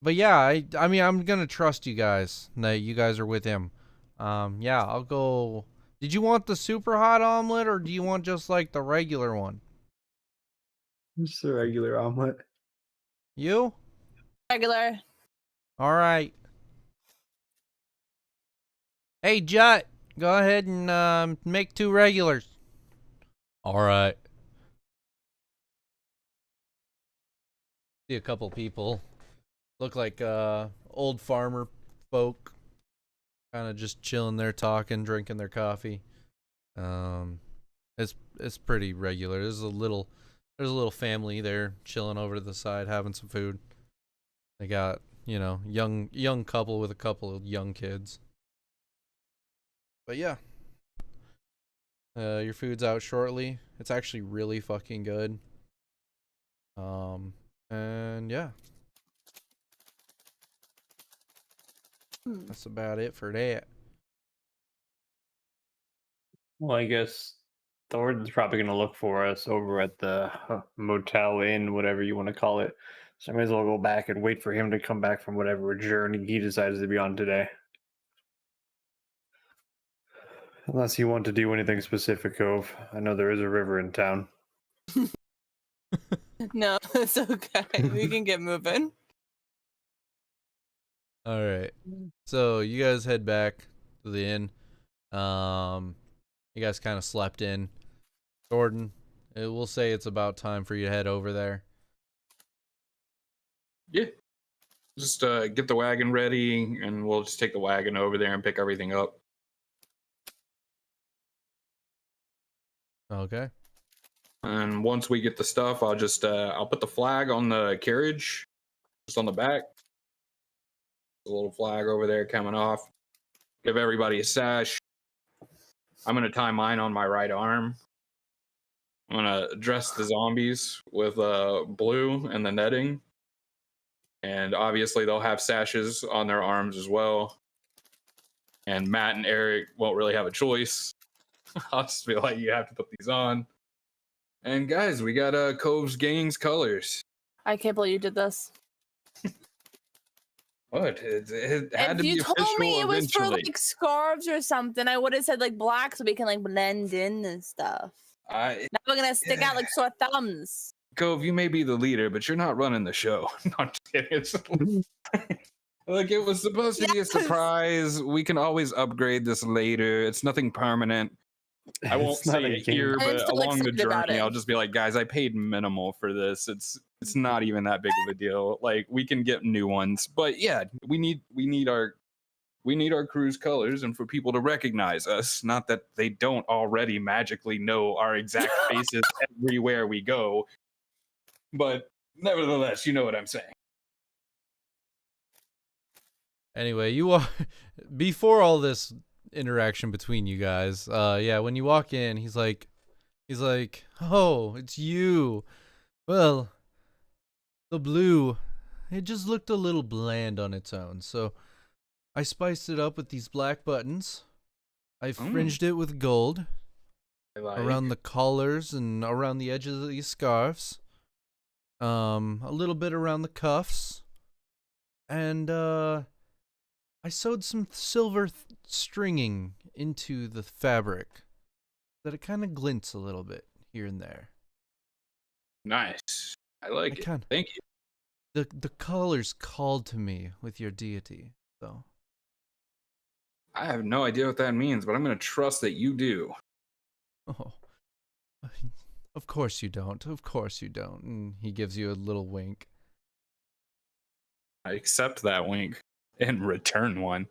But yeah, I mean I'm gonna trust you guys that you guys are with him. Yeah, I'll go. Did you want the super hot omelet or do you want just like the regular one? Just a regular omelet. You? Regular. All right. Hey, Jut, go ahead and make 2 regulars. All right. See a couple people. Look like old farmer folk, kind of just chilling there, talking, drinking their coffee. It's pretty regular. There's a little family there chilling over to the side, having some food. They got, young couple with a couple of young kids. But yeah, your food's out shortly. It's actually really fucking good. And yeah, that's about it for that. Well, I guess Thornton's probably going to look for us over at the motel inn, whatever you want to call it. So I might as well go back and wait for him to come back from whatever journey he decides to be on today. Unless you want to do anything specific, Cove. I know there is a river in town. No, it's okay. We can get moving. All right. So you guys head back to the inn. You guys kind of slept in. Jordan, we'll say it's about time for you to head over there. Yeah. Just get the wagon ready, and we'll just take the wagon over there and pick everything up. Okay. And once we get the stuff, I'll just I'll put the flag on the carriage, just on the back. A little flag over there coming off. Give everybody a sash. I'm gonna tie mine on my right arm. I'm gonna dress the zombies with blue and the netting, and obviously they'll have sashes on their arms as well. And Matt and Eric won't really have a choice. I'll just be like, you have to put these on. And guys, we got Cove's Gang's colors. I can't believe you did this. What? It had If to you be told official me it was for eventually. like scarves or something, I would have said like black so we can like blend in and stuff. Now we're gonna stick out like sore thumbs. Cove, you may be the leader, but you're not running the show. No, I'm just kidding. It's like it was supposed to be a Yes. surprise. We can always upgrade this later. It's nothing permanent. I won't It's not say a it game. here, I'm but still along the excited about journey, it. I'll just be like, guys, I paid minimal for this. It's not even that big of a deal. Like we can get new ones, but yeah, we need our crew's colors and for people to recognize us. Not that they don't already magically know our exact faces everywhere we go, but nevertheless, you know what I'm saying. Anyway, before all this interaction between you guys, yeah, when you walk in, he's like, "Oh, it's you." Well, the blue, it just looked a little bland on its own, so I spiced it up with these black buttons. I fringed it with gold around the collars and around the edges of these scarves. A little bit around the cuffs. And I sewed some silver stringing into the fabric so that it kind of glints a little bit here and there. Nice. I like it. Thank you. The colors called to me with your deity, so. I have no idea what that means, but I'm going to trust that you do. Oh, of course you don't. Of course you don't. And he gives you a little wink. I accept that wink and return one.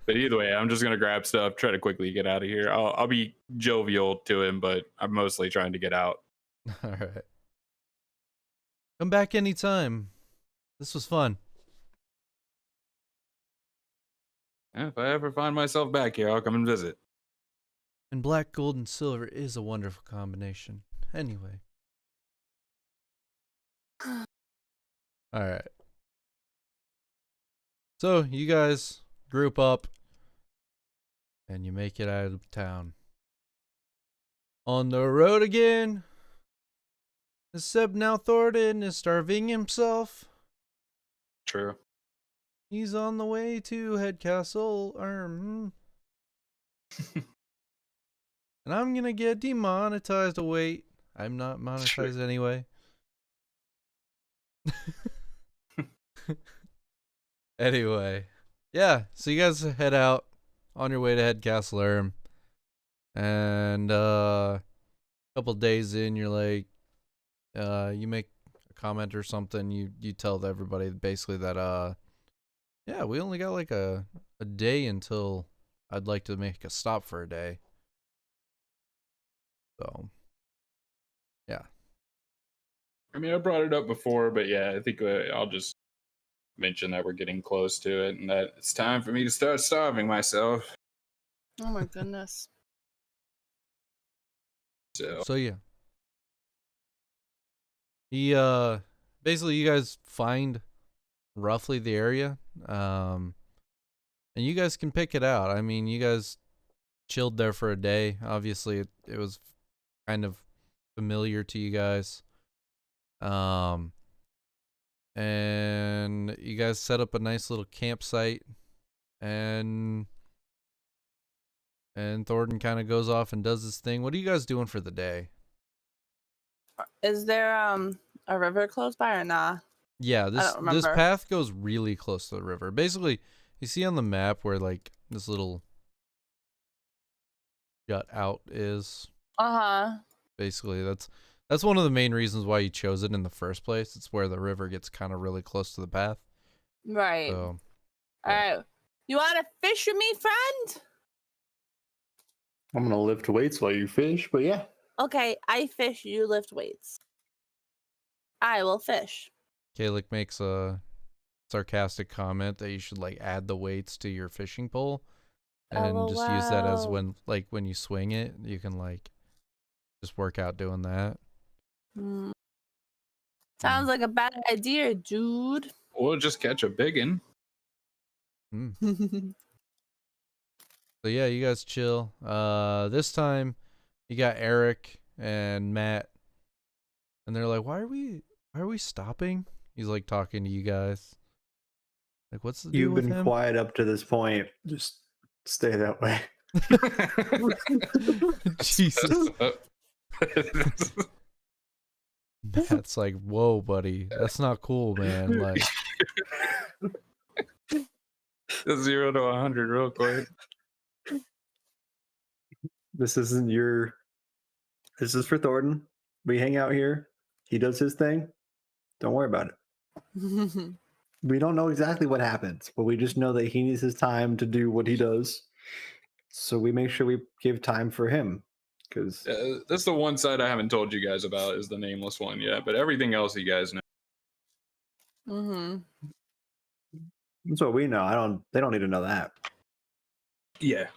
But either way, I'm just going to grab stuff, try to quickly get out of here. I'll be jovial to him, but I'm mostly trying to get out. All right. Come back anytime. This was fun. Yeah, if I ever find myself back here, I'll come and visit. And black, gold, and silver is a wonderful combination. Anyway. All right. So, you guys group up and you make it out of town. On the road again. Except now Thornton is starving himself. True. He's on the way to Headcastle. And I'm gonna get demonetized. Oh, wait. I'm not monetized anyway. Anyway. Yeah, so you guys head out on your way to Headcastle. And a couple days in, you're like, you make a comment or something. You tell everybody basically that yeah, we only got like a day until I'd like to make a stop for a day. So, yeah. I mean, I brought it up before, but yeah, I think I'll just mention that we're getting close to it and that it's time for me to start starving myself. Oh my goodness. So yeah. He basically you guys find roughly the area. And you guys can pick it out. I mean, you guys chilled there for a day. Obviously it was kind of familiar to you guys. And you guys set up a nice little campsite, and Thornton kind of goes off and does his thing. What are you guys doing for the day? Is there a river close by or nah? Yeah, I don't this remember. path goes really close to the river. Basically, you see on the map where like this little jut out is. Uh-huh. Basically, that's one of the main reasons why you chose it in the first place. It's where the river gets kind of really close to the path. Right. So, All right. You want to fish with me, friend? I'm gonna lift weights while you fish, but yeah. Okay, I fish, you lift weights. I will fish. Kalik makes a sarcastic comment that you should like add the weights to your fishing pole and just use that as LOL. when you swing it, you can like just work out doing that. Hmm. Sounds like a bad idea, dude. We'll just catch a biggin. So yeah, you guys chill. This time you got Eric and Matt, and they're like, "Why are we stopping?" He's like talking to you guys. Like, what's the deal You've with been him? quiet up to this point. Just stay that way. Jesus. Matt's like, "Whoa, buddy, that's not cool, man." Like, 0 to 100 real quick. This isn't your. This is for Thornton. We hang out here. He does his thing. Don't worry about it. We don't know exactly what happens, but we just know that he needs his time to do what he does. So we make sure we give time for him. Because That's the one side I haven't told you guys about is the nameless one yet, but everything else you guys know. Mm-hmm. that's what we know. They don't need to know that. Yeah.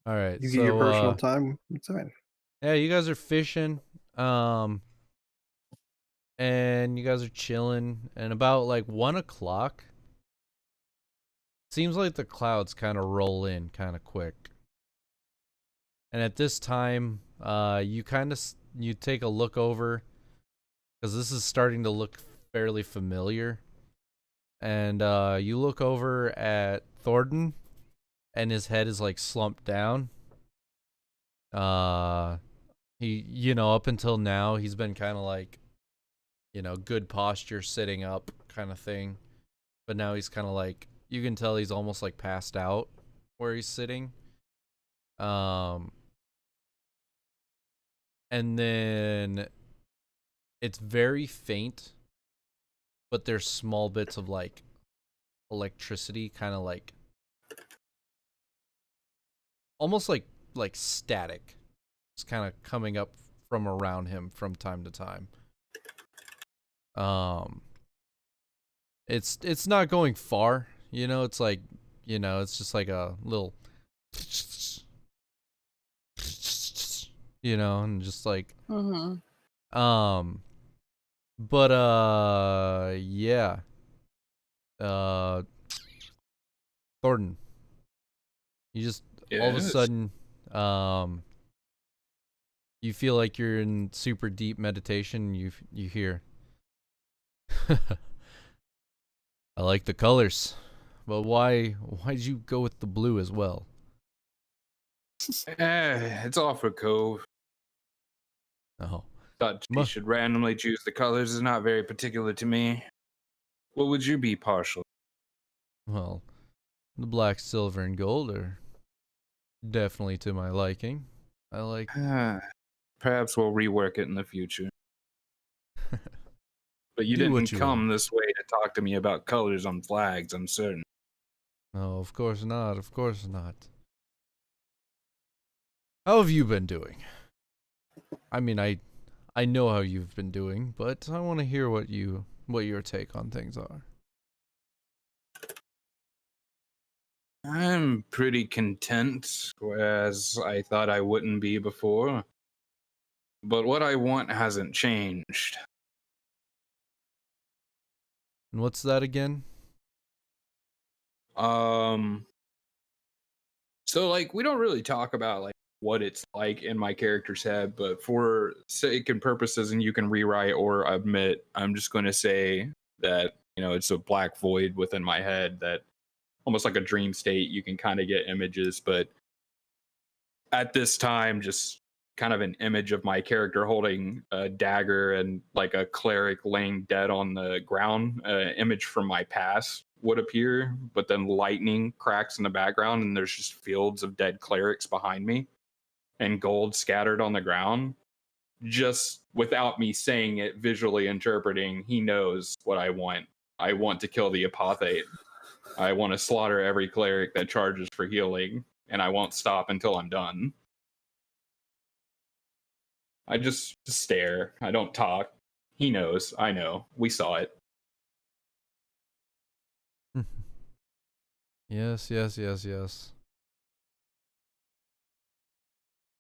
all right, You so get your personal time. It's fine. yeah, you guys are fishing, and you guys are chilling, and about like 1:00, seems like the clouds kind of roll in kind of quick. And at this time, you you take a look over, because this is starting to look fairly familiar. And you look over at Thornton, and his head is like slumped down. He, up until now, he's been kind of like, good posture, sitting up kind of thing. But now he's kind of like, you can tell he's almost like passed out where he's sitting. And then it's very faint, but there's small bits of like electricity, kind of like almost like static. It's kind of coming up from around him from time to time. It's not going far, it's like, it's just like a little and just like Mm-hmm. but yeah. Thornton, you just all of a Yes. sudden you feel like you're in super deep meditation. You hear, I like the colors, but why'd you go with the blue as well? It's all for Cove. Oh, Thought you should randomly choose the colors is not very particular to me. What would you be partial? well, the black, silver, and gold are definitely to my liking. I like. Perhaps we'll rework it in the future. But you Do what didn't you come want. this way to talk to me about colors on flags, I'm certain. No, of course not. Of course not. How have you been doing? I mean, I know how you've been doing, but I want to hear what your take on things are. I'm pretty content, whereas I thought I wouldn't be before. But what I want hasn't changed. And what's that again? So like we don't really talk about like what it's like in my character's head, but for sake and purposes, and you can rewrite or admit, I'm just going to say that it's a black void within my head that almost like a dream state. You can kind of get images, but at this time, just kind of an image of my character holding a dagger and like a cleric laying dead on the ground. Image from my past would appear, but then lightning cracks in the background and there's just fields of dead clerics behind me and gold scattered on the ground. Just without me saying it, visually interpreting, he knows what I want. I want to kill the apothate. I want to slaughter every cleric that charges for healing, and I won't stop until I'm done. I just stare. I don't talk. He knows. I know. We saw it. Yes, yes, yes, yes.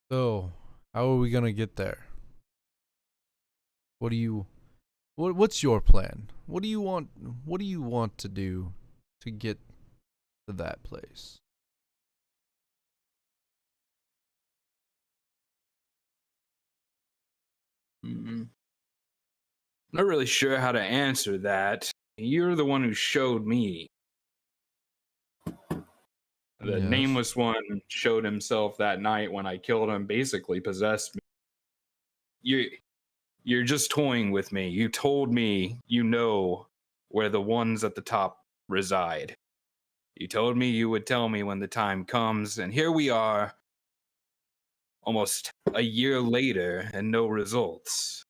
So, how are we gonna get there? What's your plan? What do you want to do to get to that place? Not really sure how to answer that. You're the one who showed me. The Yes. nameless one showed himself that night when I killed him, basically possessed me. You're just toying with me. You told me you know where the ones at the top reside. You told me you would tell me when the time comes, and here we are, almost a year later, and no results.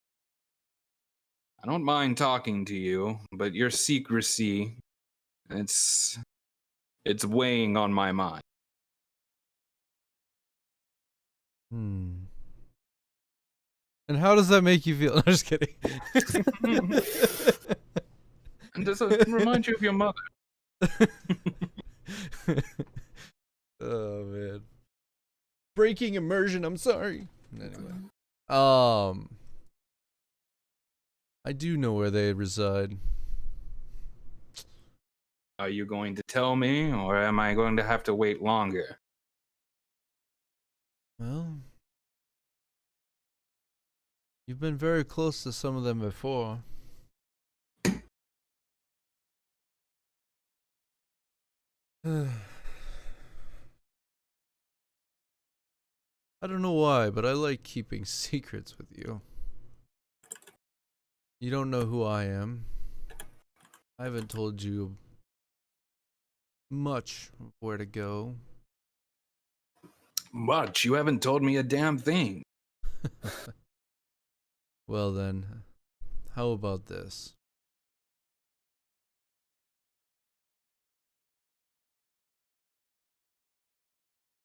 I don't mind talking to you, but your secrecy, it's weighing on my mind. And how does that make you feel? I'm just kidding. And does it remind you of your mother? Oh man. Breaking immersion, I'm sorry. Anyway. I do know where they reside. Are you going to tell me, or am I going to have to wait longer? Well, you've been very close to some of them before. I don't know why, but I like keeping secrets with you. You don't know who I am. I haven't told you much of where to go. Much? You haven't told me a damn thing. Well then, how about this?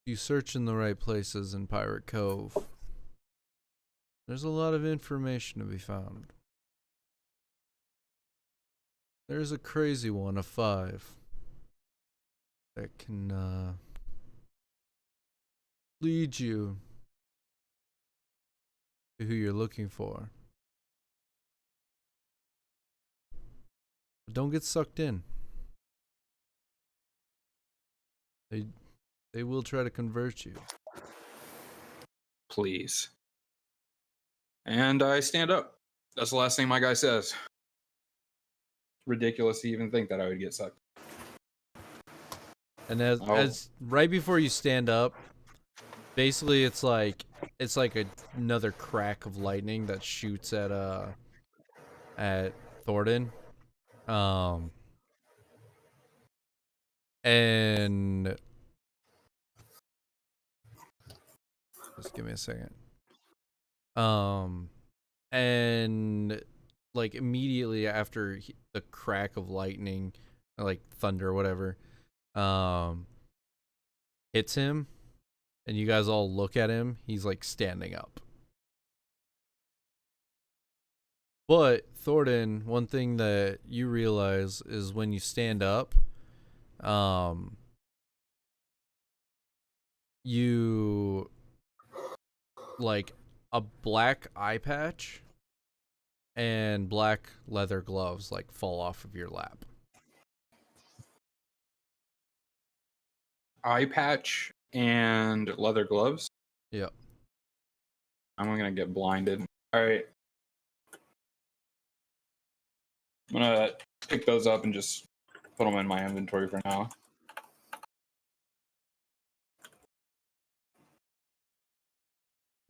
You search in the right places in Pirate Cove. There's a lot of information to be found. There's a crazy one, a 5, that can lead you to who you're looking for. But don't get sucked in. They will try to convert you. Please. And I stand up. That's the last thing my guy says. Ridiculous to even think that I would get sucked. And as right before you stand up, basically it's like another crack of lightning that shoots at Thornton. And just give me a second. And like immediately after the crack of lightning, like thunder or whatever, hits him, and you guys all look at him, he's like standing up. But Thornton, one thing that you realize is when you stand up, you like a black eye patch and black leather gloves like fall off of your lap. Eye patch and leather gloves. Yep. I'm gonna get blinded. All right. I'm gonna pick those up and just put them in my inventory for now.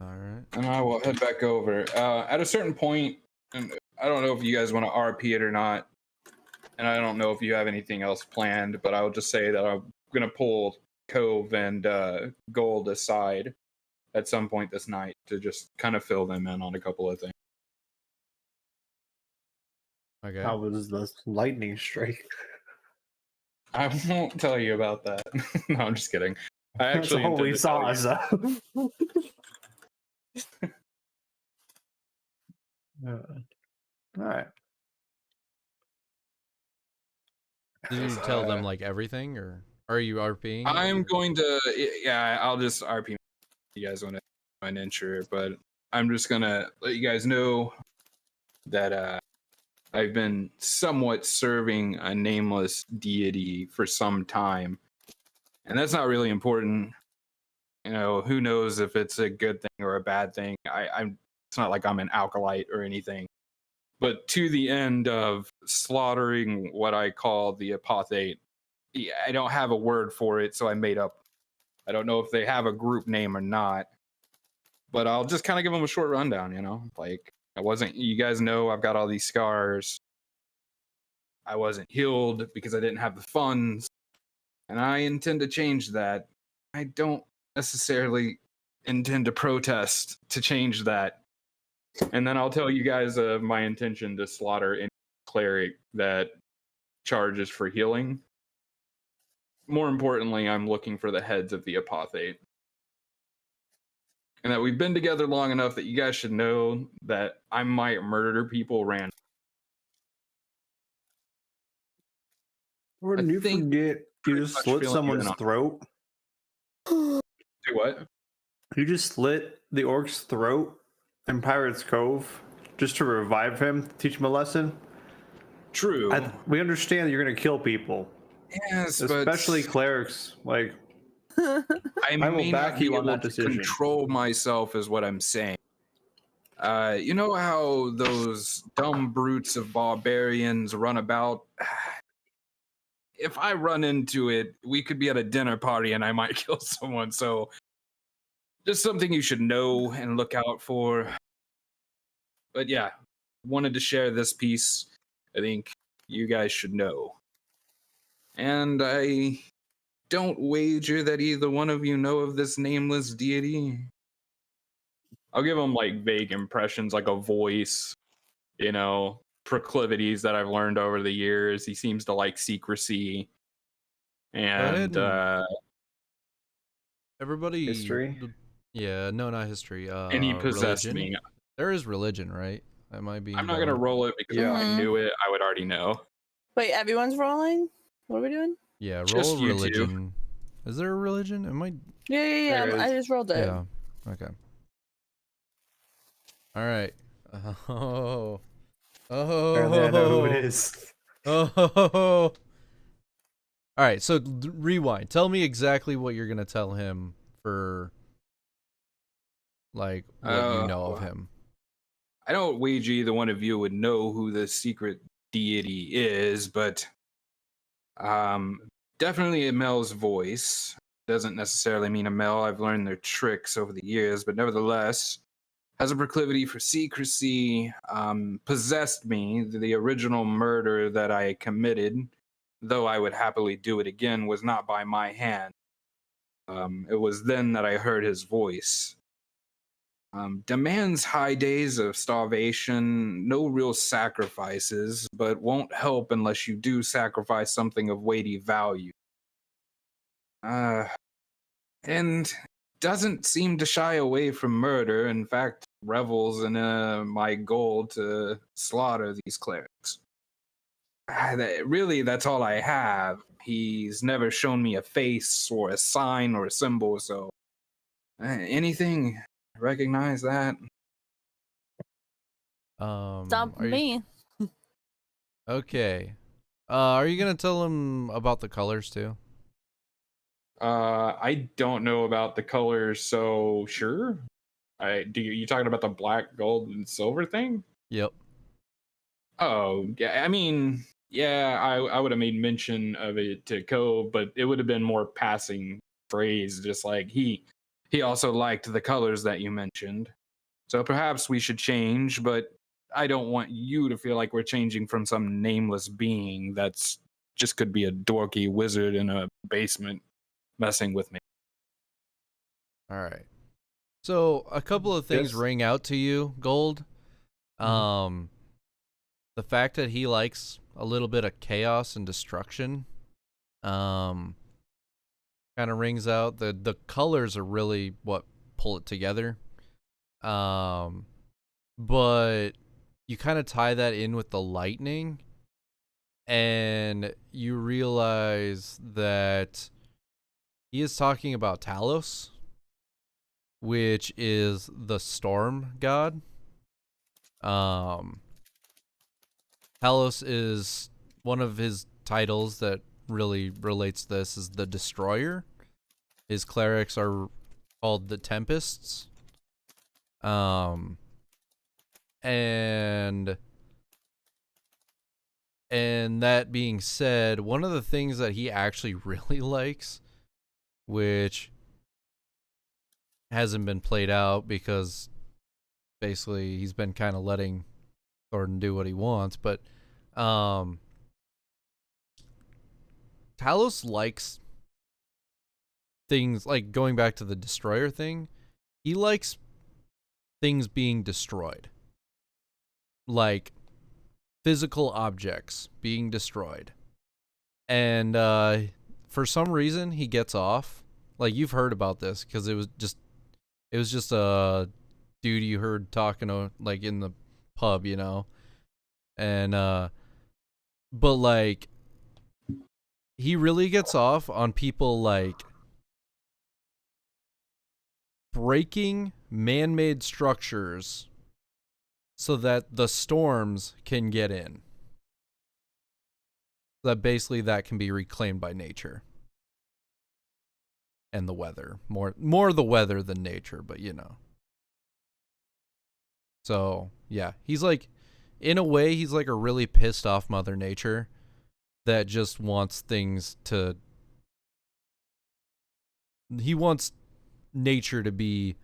All right. and I will head back over. At a certain point, and I don't know if you guys want to RP it or not, and I don't know if you have anything else planned, but I will just say that I'm gonna pull Cove and Gold aside at some point this night to just kind of fill them in on a couple of things. Okay. How was the lightning strike? I won't tell you about that. No, I'm just kidding. I That's actually all we intend to tell saw. you. So. All right. Did you tell them like everything, or are you RPing? I'm going to, yeah, I'll just RP if you guys want to find intro, but I'm just gonna let you guys know that I've been somewhat serving a nameless deity for some time, and that's not really important. You know, who knows if it's a good thing or a bad thing. I'm. It's not like I'm an alkalite or anything, but to the end of slaughtering what I call the apothate. Yeah, I don't have a word for it, so I made up. I don't know if they have a group name or not, but I'll just kind of give them a short rundown. You know, like I wasn't. You guys know I've got all these scars. I wasn't healed because I didn't have the funds, and I intend to change that. I don't necessarily intend to protest to change that. And then I'll tell you guys my intention to slaughter any cleric that charges for healing. More importantly, I'm looking for the heads of the apothate. And that we've been together long enough that you guys should know that I might murder people randomly. Wouldn't you think forget you just much slit feeling someone's you in on- throat? Do what? You just slit the orc's throat in Pirate's Cove just to revive him, teach him a lesson. True. We understand that you're going to kill people, Yes, especially but clerics. Like, I I will may back not be you on able that to decision. control myself, is what I'm saying. You know how those dumb brutes of barbarians run about? If I run into it, we could be at a dinner party and I might kill someone. So, just something you should know and look out for. But yeah, wanted to share this piece. I think you guys should know. And I don't wager that either one of you know of this nameless deity. I'll give him like vague impressions, like a voice, you know, proclivities that I've learned over the years. He seems to like secrecy. And everybody. History? Yeah, no, not history. and he possessed religion. me. There is religion, right? That might be. I'm not gonna roll it because if I Yeah. knew it, I would already know. Wait, everyone's rolling? What are we doing? Yeah, roll Just a you two. religion. Is there a religion? It might. Yeah. There I is. just rolled it. Yeah. Okay. All right. Oh. Apparently I know who it is. Oh. All right. So rewind. Tell me exactly what you're gonna tell him for, like, what you know of him. I don't wager either one of you would know who the secret deity is, but definitely a male's voice. Doesn't necessarily mean a male. I've learned their tricks over the years, but nevertheless, has a proclivity for secrecy, possessed me. The original murder that I committed, though I would happily do it again, was not by my hand. It was then that I heard his voice. Demands high days of starvation, no real sacrifices, but won't help unless you do sacrifice something of weighty value. And doesn't seem to shy away from murder. In fact, revels in my goal to slaughter these clerics. Really, that's all I have. He's never shown me a face or a sign or a symbol, so anything? Recognize that? Stop Are you, me. okay. Are you gonna tell him about the colors too? I don't know about the colors, so sure. You talking about the black, gold, and silver thing? Yep. Oh, yeah. I mean, yeah, I would have made mention of it to Cove, but it would have been more passing phrase, just like he also liked the colors that you mentioned. So perhaps we should change, but I don't want you to feel like we're changing from some nameless being that's just could be a dorky wizard in a basement messing with me. All right. So a couple of things Yes. ring out to you, Gold. Mhm. The fact that he likes a little bit of chaos and destruction, kind of rings out. The colors are really what pull it together. But you kind of tie that in with the lightning, and you realize that he is talking about Talos, which is the storm god. Talos is one of his titles that really relates to this is the Destroyer. His clerics are called the Tempests. And that being said, one of the things that he actually really likes, which hasn't been played out because basically he's been kind of letting Thornton do what he wants, but Talos likes things like going back to the Destroyer thing. He likes things being destroyed, like physical objects being destroyed. And for some reason he gets off. Like, you've heard about this because it was just a dude you heard talking like in the pub, you know. And but like he really gets off on people like breaking man-made structures so that the storms can get in. That basically that can be reclaimed by nature. And the weather. More the weather than nature, but you know. So, yeah, he's like, in a way, he's like a really pissed off Mother Nature that just wants things to. He wants nature to be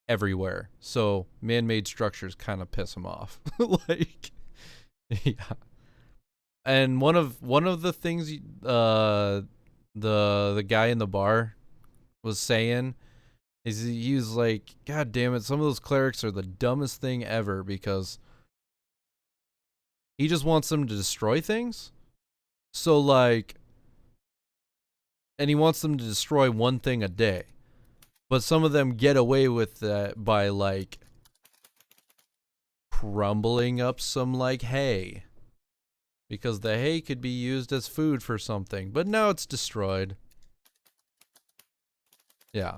everywhere. So, man made structures kind of piss him off. Like, yeah. And one of the things the guy in the bar was saying is he was like, God damn it, some of those clerics are the dumbest thing ever because he just wants them to destroy things. So like, and he wants them to destroy one thing a day. But some of them get away with that by like crumbling up some like hay. Because the hay could be used as food for something, but now it's destroyed. Yeah.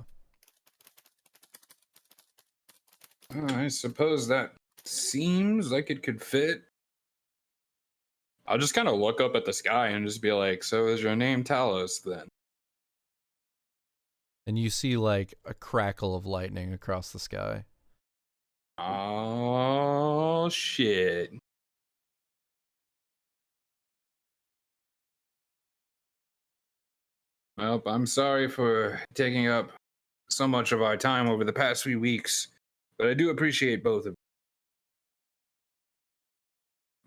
I suppose that seems like it could fit. I'll just kind of look up at the sky and just be like, so is your name Talos then? And you see like a crackle of lightning across the sky. Oh, shit. Well, I'm sorry for taking up so much of our time over the past few weeks, but I do appreciate both of you.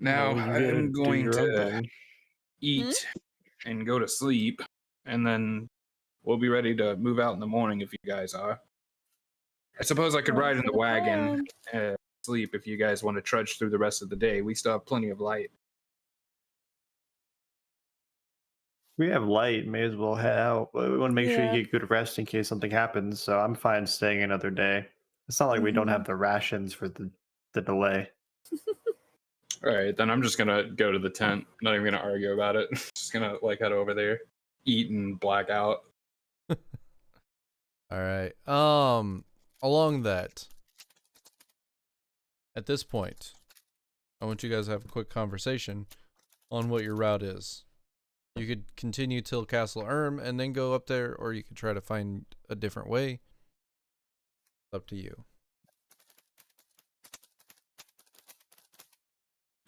Now, Well, you gotta I'm do going your own to thing. eat and go to sleep, and then we'll be ready to move out in the morning if you guys are. I suppose I could ride in the wagon and sleep if you guys want to trudge through the rest of the day. We still have plenty of light. We have light, may as well head out, but we want to make sure Yeah. you get good rest in case something happens. So I'm fine staying another day. It's not like we don't Mhm. have the rations for the delay. All right, then I'm just gonna go to the tent. Not even gonna argue about it. Just gonna like head over there, eat and black out. All right. Along that, at this point, I want you guys to have a quick conversation on what your route is. You could continue till Castle Erm and then go up there, or you could try to find a different way. It's up to you.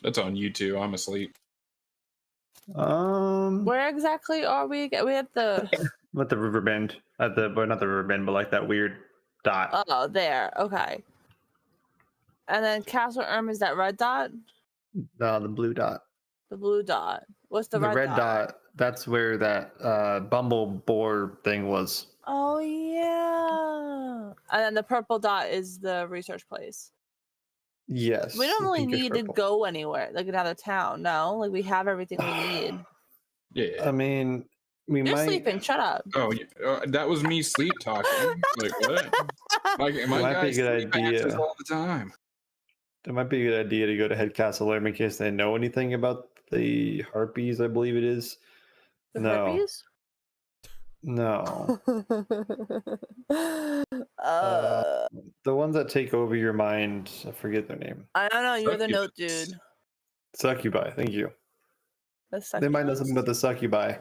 That's on you two. I'm asleep. Where exactly are we? We at the. With the river bend at the, but not the river bend, but like that weird dot. Oh, there. Okay. And then Castle Erm is that red dot? No, the blue dot. The blue dot. What's the, The red, dot. That's where that Bumble boar thing was. Oh yeah. And then the purple dot is the research place. Yes. We don't the really pinkish need purple. to go anywhere, like another town. No, like we have everything we need. Yeah. I mean, we You're might. sleeping. Shut up. Oh, that was me sleep my might be a guys good sleep answers idea. all the time. That might be a good idea to go to Head Castle Erm in case they know anything about the harpies. I believe it is. The No. herpes? No. uh, The ones that take over your mind. I forget their name. I don't know. You're the Succubus. note dude. Succubi. Thank you. The They might know succubus? something about the succubi.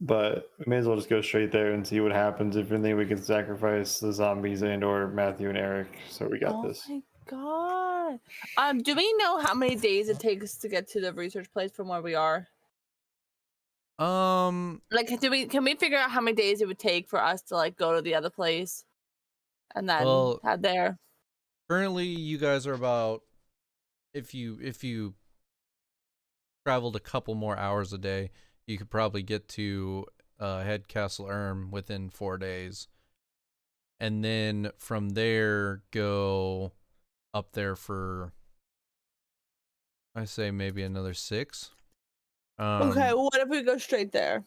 But we may as well just go straight there and see what happens. If anything, we can sacrifice the zombies and or Matthew and Eric. So we got this. Oh my god. Do we know how many days it takes to get to the research place from where we are? Like, can we figure out how many days it would take for us to like go to the other place, and then Well, head there? currently you guys are about, if you traveled a couple more hours a day, you could probably get to Head Castle Erm within 4 days, and then from there go up there for, I say maybe another 6. Okay, well, what if we go straight there?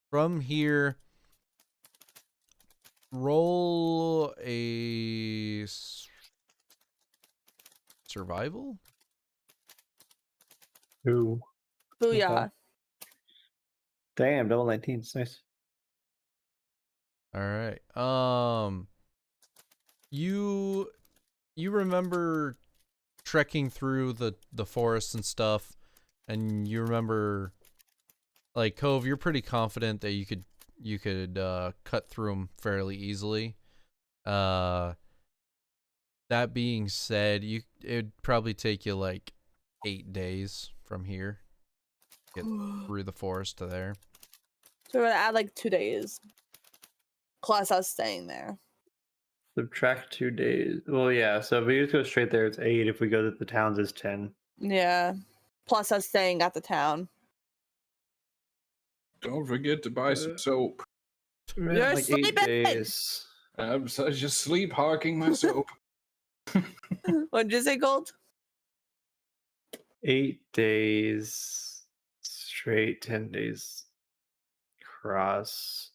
From here, roll a survival. Ooh. Booyah. Damn, double 19. It's nice. All right. You remember trekking through the forest and stuff, and you remember, like, Cove, you're pretty confident that you could cut through them fairly easily. That being said, it'd probably take you like 8 days from here to get through the forest to there. So we're gonna add like 2 days. Plus us staying there. Subtract 2 days. Well, yeah. So if we just go straight there, it's 8. If we go to the towns, it's 10. Yeah. Plus us staying at the town. Don't forget to buy some soap. You're like 8 sleeping. days. I'm just sleep hawking my soap. What'd you say, Gold? 8 days straight, 10 days cross.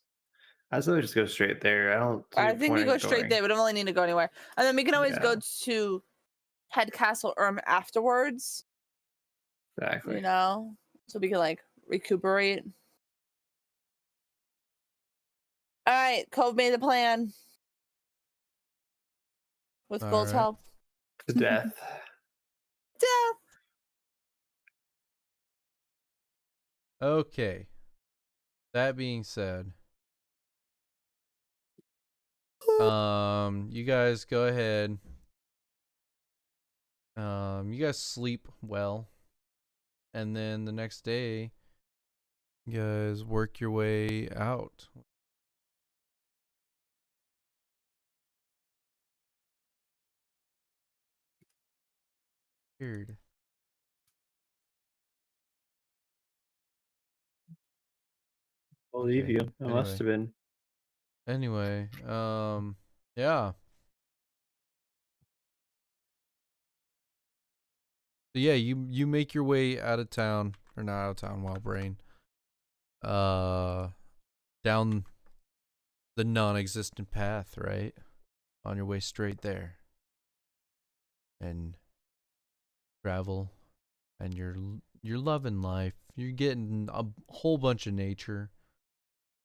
I say we just go straight there. I don't. see I a think we point go in straight going. there. We don't really need to go anywhere. And then we can always go Yeah. to Head Castle Erm afterwards. Exactly. You know? So we can like recuperate. Alright, Cove made the plan. With Gold's Alright. help. To death. Death. Okay. That being said, you guys go ahead. You guys sleep well, and then the next day, you guys work your way out. Weird. Believe Okay, you. It must have been. Anyway, yeah. So yeah, you make your way out of town, or not out of town, Wild Brain. Down the non-existent path, right? On your way straight there. And travel, and you're loving life. You're getting a whole bunch of nature.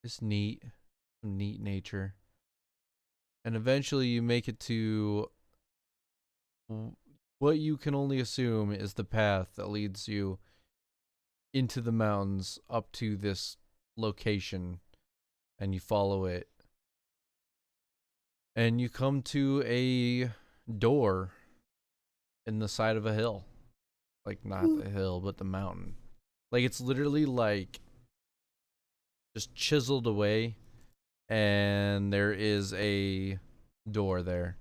It's neat. Some neat nature. And eventually you make it to what you can only assume is the path that leads you into the mountains up to this location, and you follow it. And you come to a door in the side of a hill. Like, not the hill, but the mountain. Like, it's literally like just chiseled away, and there is a door there.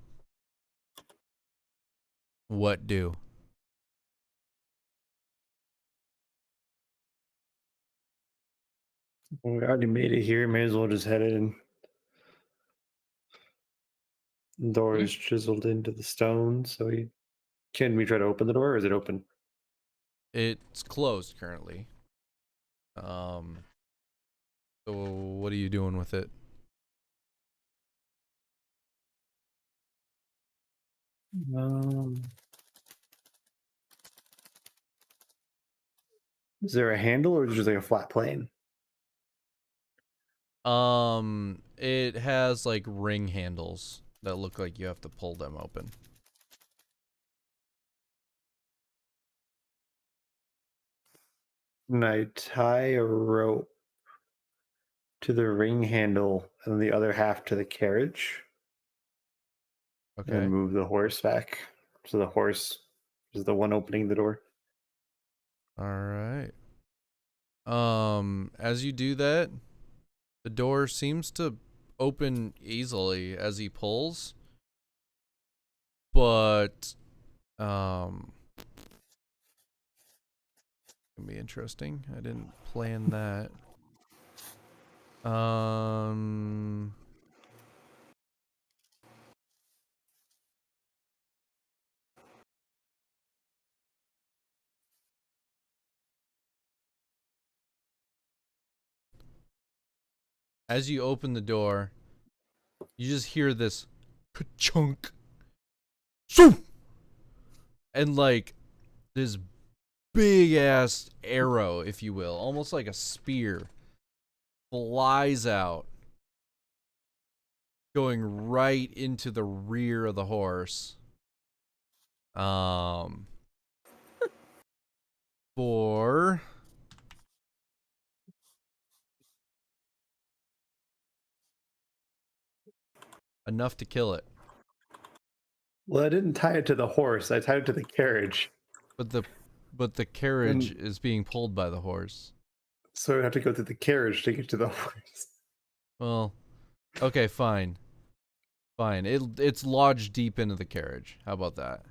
What do? Well, we already made it here. May as well just head in. The door is chiseled into the stone, so can we try to open the door, or is it open? It's closed currently. So what are you doing with it? Is there a handle, or is it just like a flat plane? It has like ring handles that look like you have to pull them open. And I tie a rope to the ring handle and the other half to the carriage, Okay. and move the horse back. So the horse is the one opening the door. All right. As you do that, the door seems to open easily as he pulls. But gonna be interesting. I didn't plan that. As you open the door, you just hear this ka-chunk. Shoo! And like this big ass arrow, if you will, almost like a spear, flies out, going right into the rear of the horse. For enough to kill it. Well, I didn't tie it to the horse. I tied it to the carriage. But the carriage is being pulled by the horse. So I have to go through the carriage to get to the horse. Well, okay, fine. Fine. It's lodged deep into the carriage. How about that?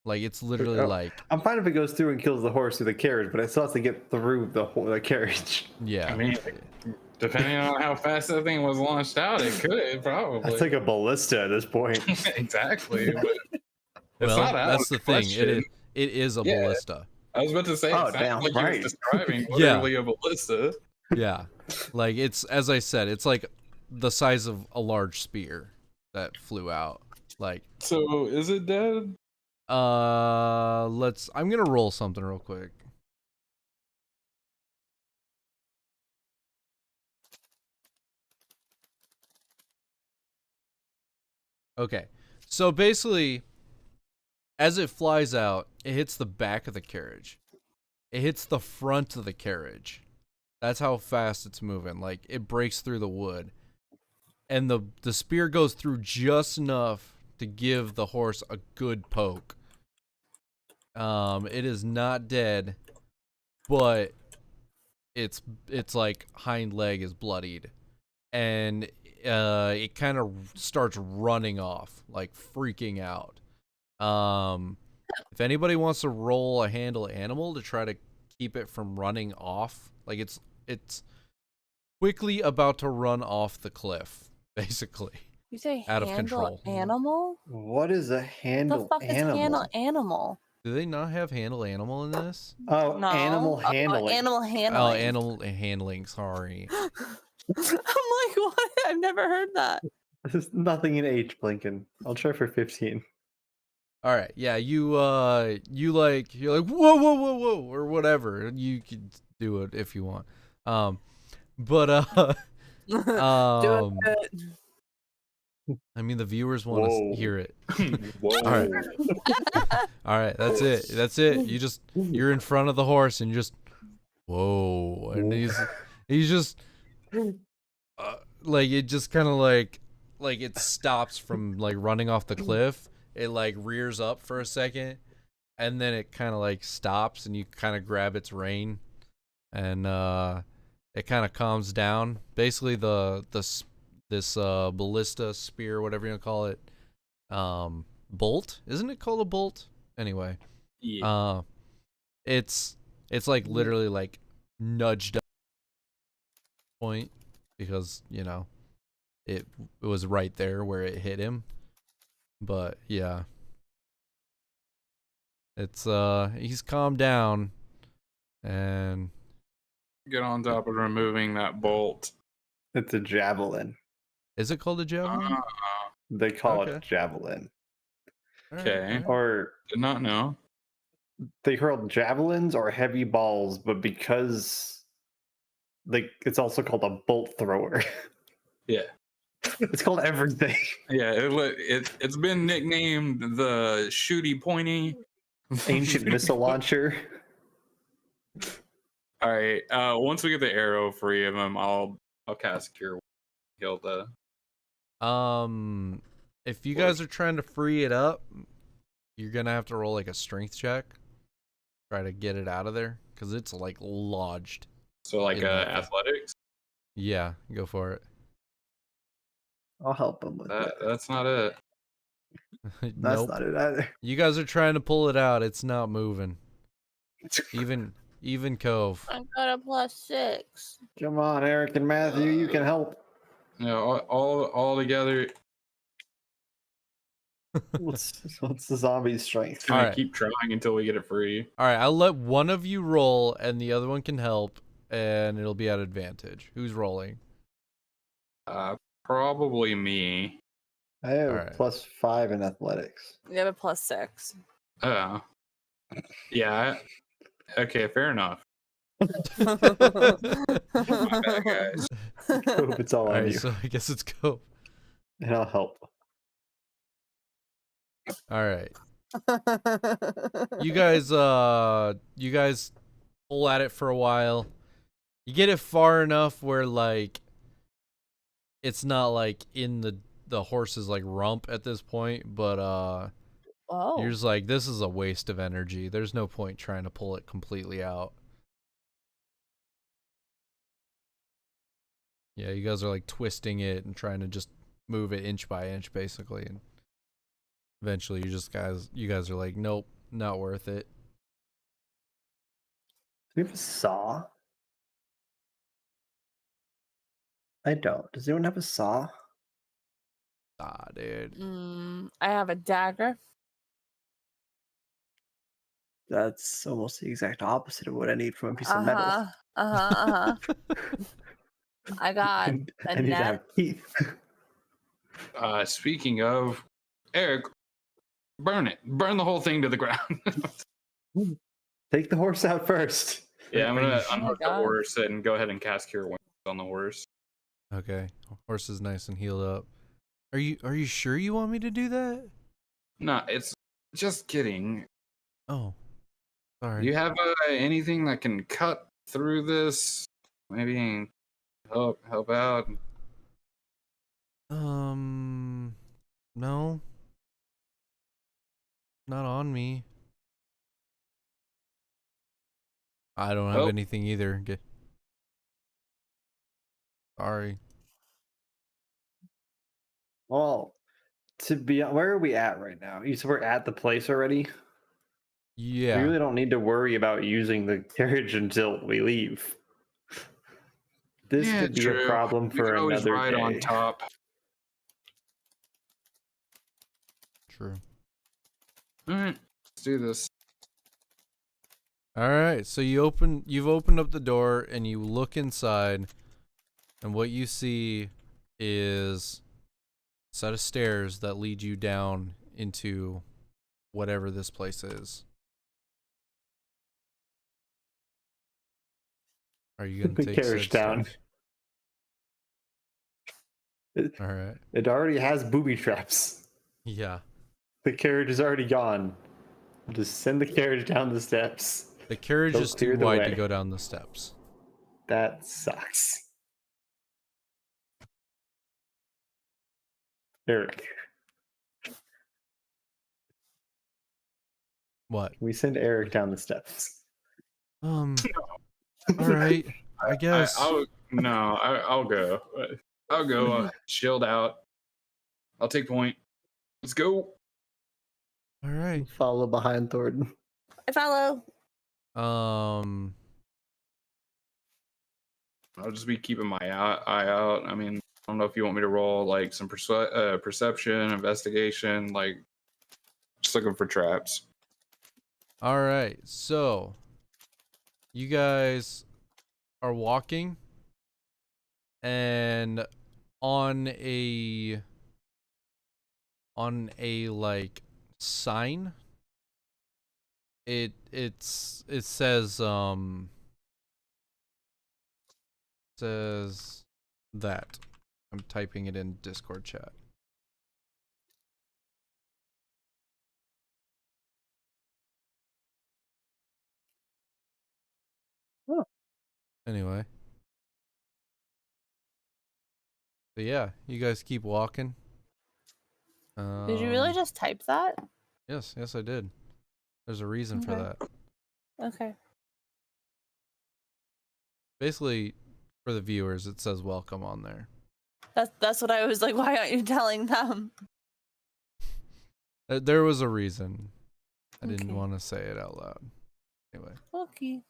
Like it's literally like I'm fine if it goes through and kills the horse through the carriage, but I still have to get through the carriage. yeah. I mean, depending on how fast that thing was launched out, it could probably. That's like a ballista at this point. Exactly. But Well, not out that's of the the thing. question. It is a Yeah. ballista. I was about to say, Oh, it sounds damn like right. he was describing Yeah. literally a ballista. Yeah. Like it's, as I said, it's like the size of a large spear that flew out. Like So is it dead? I'm gonna roll something real quick. Okay. So basically, as it flies out, it hits the back of the carriage. It hits the front of the carriage. That's how fast it's moving. Like it breaks through the wood. And the spear goes through just enough to give the horse a good poke. It is not dead, but its like hind leg is bloodied, and it kind of starts running off, like freaking out. If anybody wants to roll a handle animal to try to keep it from running off, like it's quickly about to run off the cliff, basically. You say Out of handle control. animal? What is a handle The fuck animal? is handle animal? Do they not have handle animal in this? Oh, No. animal Oh, handling. animal handling. Oh, animal handling. Sorry. I'm like, what? I've never heard that. There's nothing in H, Blinken. I'll try for 15. All right, yeah, you're like whoa, whoa, whoa, whoa, or whatever. You could do it if you want. But Do it. I mean, the viewers want to Whoa. hear it. Whoa. All right, all right, that's it. That's it. You're in front of the horse and you just whoa, and he's just like it just kind of like it stops from like running off the cliff. It like rears up for a second, and then it kind of like stops, and you kind of grab its rein, and it kind of calms down. Basically, this ballista spear, whatever you want to call it, bolt. Isn't it called a bolt Anyway, Yeah. it's like literally like nudged up point because it was right there where it hit him. But yeah, it's he's calmed down, and Get on top of removing that bolt. It's a javelin. is it called a javelin? They call it Okay. a javelin. All right, Okay. all right. Or Did not know. they call javelins or heavy balls, but because it's also called a bolt thrower. Yeah. It's called everything. Yeah, it's been nicknamed the shooty pointy Ancient missile launcher. All right. Once we get the arrow free of him, I'll cast Cure. Heal the. If you guys are trying to free it up, you're gonna have to roll like a strength check, try to get it out of there, because it's like lodged. So like in that thing. athletics. Yeah, go for it. I'll help him with that. That's not it. That's Nope. not it either. You guys are trying to pull it out. It's not moving. Even Cove. I got a +6. Come on, Eric and Matthew, you can help. Yeah, all together. What's the zombie's strength? Gonna Alright. keep trying until we get it free. All right, I'll let one of you roll, and the other one can help, and it'll be at advantage. Who's rolling? Probably me. I have Alright. +5 in athletics. You have a +6. Oh. Yeah. Okay, fair enough. My bad, guys. Hope it's all All on right, you, so I guess it's Cove. and I'll help. All right, you guys pull at it for a while. You get it far enough where like it's not like in the horse's like rump at this point, but Oh. you're just like, this is a waste of energy. There's no point trying to pull it completely out. Yeah, you guys are like twisting it and trying to just move it inch by inch basically, and eventually you guys are like, nope, not worth it. Do we have a saw? I don't. Does anyone have a saw? Ah, dude. I have a dagger. That's almost the exact opposite of what I need from a piece of metal. I got I a need to have net. teeth. Speaking of, Eric, burn it. Burn the whole thing to the ground. Take the horse out first. Yeah, I'm gonna Oh my unhook the God. horse and go ahead and cast Cure Wounds on the horse. Okay, horse is nice and healed up. Are you sure you want me to do that? No, it's just kidding. Oh, sorry. Do you have anything that can cut through this? Maybe help out. No, not on me. I don't have Oh. anything either. Sorry. Well, where are we at right now? You said we're at the place already? Yeah. We really don't need to worry about using the carriage until we leave. This Yeah, could be true. a problem We for could always another ride day. on top. True. All right, let's do this. All right, so you've opened up the door and you look inside, and what you see is a set of stairs that lead you down into whatever this place is. Are you gonna The take carriage said down. stairs? All right. It already has booby traps. Yeah. The carriage is already gone. Just send the carriage down the steps. The carriage Go is clear too the wide way. to go down the steps. That sucks. Eric, What? we send Eric down the steps. All right. I guess. I'll go. I'll go. Shield out. I'll take point. Let's go. All All right. Follow behind Thornton. I follow. I'll just be keeping my eye out. I mean, I don't know if you want me to roll like some perception, investigation, like just looking for traps. All right. So, you guys are walking, and on a like sign, it says that. I'm typing it in Discord chat. Oh. Anyway. So yeah, you guys keep walking. Did you really just type that? Yes, I did. There's a reason for Okay. that. Okay. Basically, for the viewers, it says welcome on there. That's what I was like. Why aren't you telling them? There was a reason. I didn't Okay. want to say it out loud. Anyway. Okay.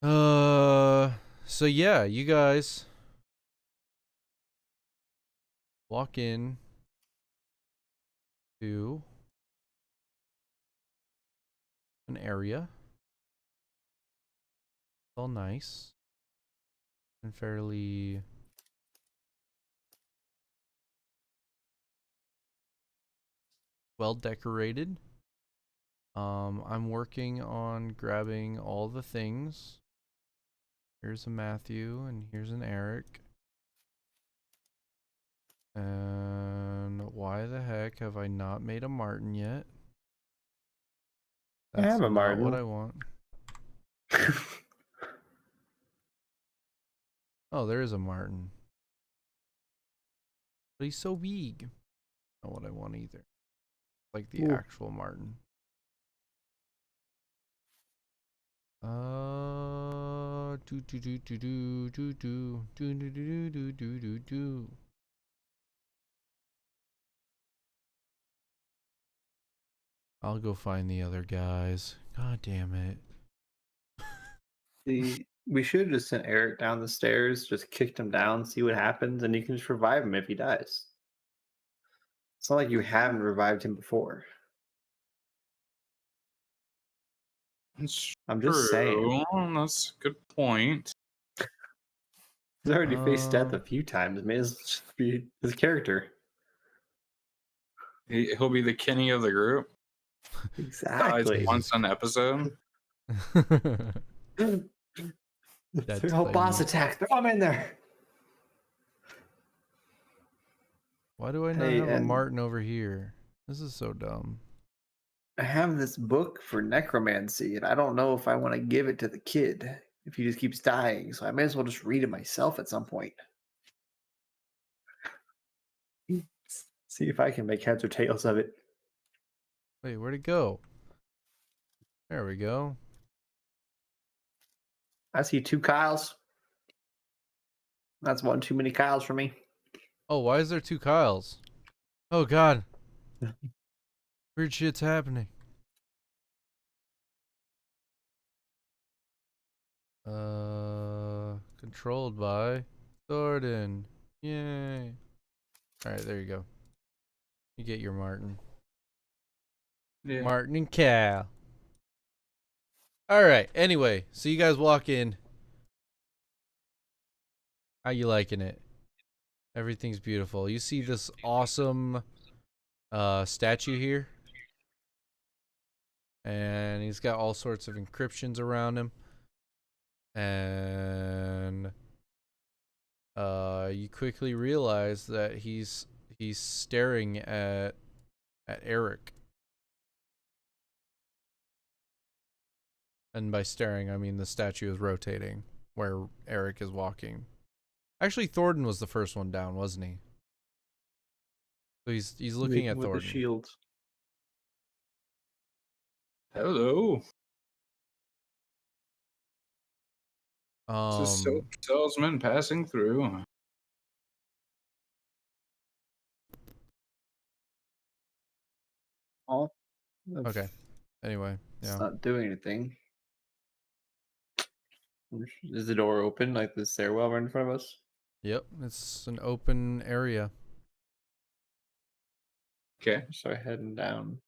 So yeah, you guys walk in to an area. All nice and fairly well decorated. I'm working on grabbing all the things. Here's a Matthew and here's an Eric. And why the heck have I not made a Martin yet? I have a not Martin. what I want. Oh, there is a Martin. But he's so big. Not what I want either. Like the Ooh. actual Martin. Do. I'll go find the other guys. God damn it. We should have just sent Eric down the stairs, just kicked him down, see what happens, and you can just revive him if he dies. It's not like you haven't revived him before. It's I'm just saying. That's a good point. He's already faced death a few times. May as well just be his character. He'll be the Kenny of the group. Exactly. Dies once an episode. That's Their whole boss funny. attack. Throw him in there. Why do I not Hey, have a and- Martin over here? This is so dumb. I have this book for necromancy, and I don't know if I want to give it to the kid if he just keeps dying. So I may as well just read it myself at some point. See if I can make heads or tails of it. Wait, where'd it go? There we go. I see 2 Kyles. That's one too many Kyles for me. Oh, why is there 2 Kyles? Oh god. Weird shit's happening. Controlled by Thornton. Yay. Alright, there you go. You get your Martin. Yeah. Martin and Cal. Alright, anyway, so you guys walk in. How you liking it? Everything's beautiful. You see this awesome statue here? And he's got all sorts of encryptions around him. And you quickly realize that he's staring at Eric. And by staring, I mean the statue is rotating where Eric is walking. Actually, Thornton was the first one down, wasn't he? So he's looking at with Thornton. the shield. Hello. This is salesman passing through. Oh, Okay. Anyway, It's yeah. not doing anything. Is the door open, like the stairwell right in front of us? Yep, it's an open area. Okay. Start heading down.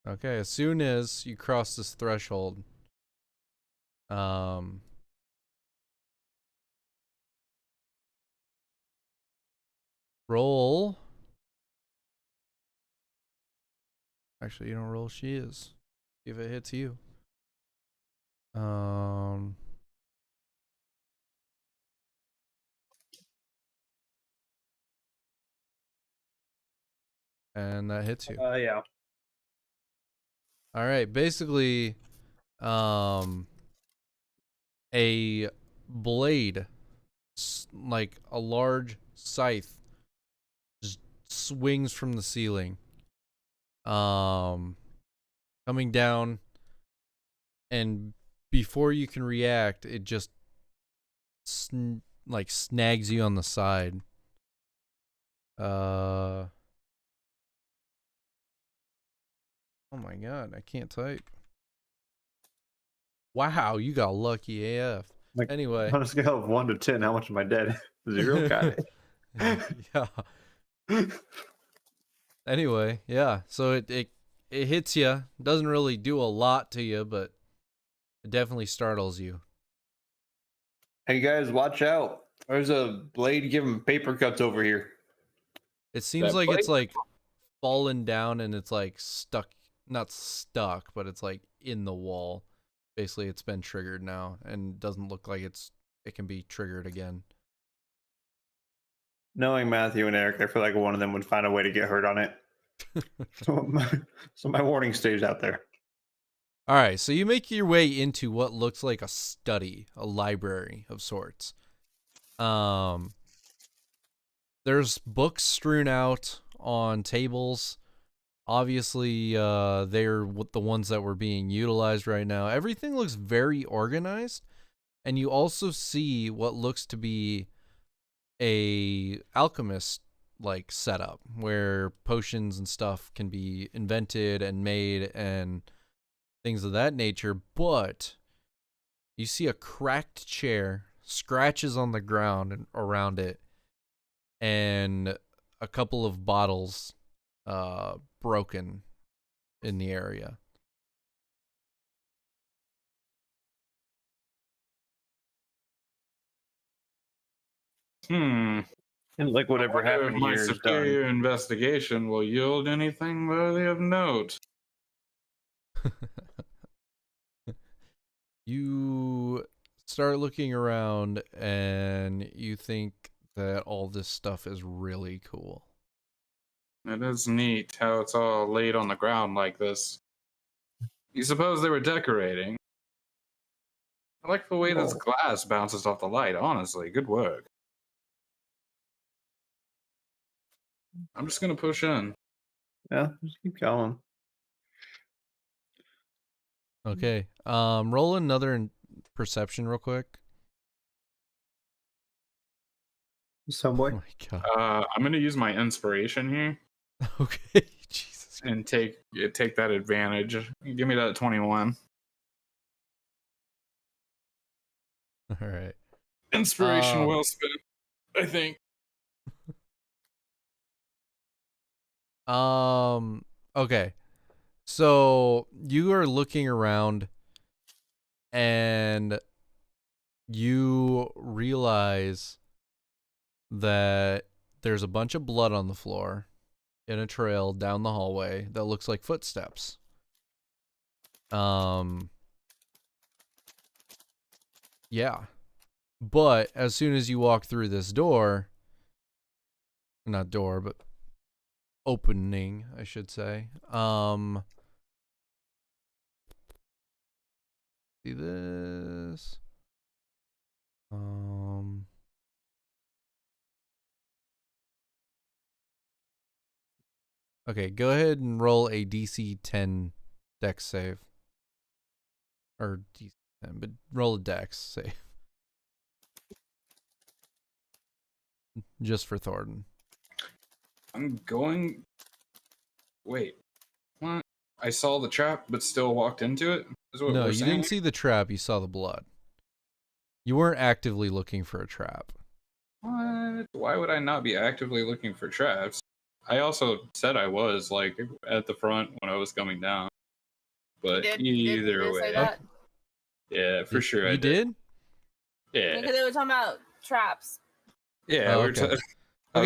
Okay, as soon as you cross this threshold, um, roll. Actually, you don't roll. She is. See if it hits you. And that hits you. Yeah. All right, basically, a blade, like a large scythe, just swings from the ceiling, coming down, and before you can react, it just like snags you on the side. Oh my god, I can't type. Wow, you got lucky AF. Like, Anyway. on a scale of 1 to 10, how much am I dead? 0? Got it. Yeah. Anyway, yeah. So it hits you. Doesn't really do a lot to you, but it definitely startles you. Hey guys, watch out. There's a blade giving paper cuts over here. It seems That like it's blade? like fallen down and it's like stuck, not stuck, but it's like in the wall. Basically, it's been triggered now and doesn't look like it can be triggered again. Knowing Matthew and Eric, I feel like one of them would find a way to get hurt on it. So my warning stays out there. All right, so you make your way into what looks like a study, a library of sorts. There's books strewn out on tables. Obviously, they're the ones that were being utilized right now. Everything looks very organized, and you also see what looks to be a alchemist like setup where potions and stuff can be invented and made and things of that nature. But you see a cracked chair, scratches on the ground and around it, and a couple of bottles broken in the area. Hmm. And like I whatever wonder if happened my here is done. superior investigation will yield anything worthy of note. You start looking around and you think that all this stuff is really cool. It is neat how it's all laid on the ground like this. You suppose they were decorating? I like the way this Oh. glass bounces off the light, honestly. Good work. I'm just gonna push in. Yeah, just keep going. Okay. Roll another perception real quick. Some Oh boy. my god. I'm gonna use my inspiration here Okay. Jesus. and take that advantage. Give me that 21. All right. Inspiration well spent, I think. Okay. So you are looking around and you realize that there's a bunch of blood on the floor in a trail down the hallway that looks like footsteps. Yeah. But as soon as you walk through this door, not door, but opening, I should say. See this? Okay, go ahead and roll a DC 10 dex save. Or DC 10, but roll a dex save. Just for Thornton. I'm going Wait, what? I saw the trap, but still walked into it? Is what No, we're you saying? didn't see the trap. You saw the blood. You weren't actively looking for a trap. What? Why would I not be actively looking for traps? I also said I was, like, at the front when I was coming down. But You either did say way. that? Yeah, for sure I You did? Yeah. Because they were talking about traps. Yeah, Oh, we were okay. I was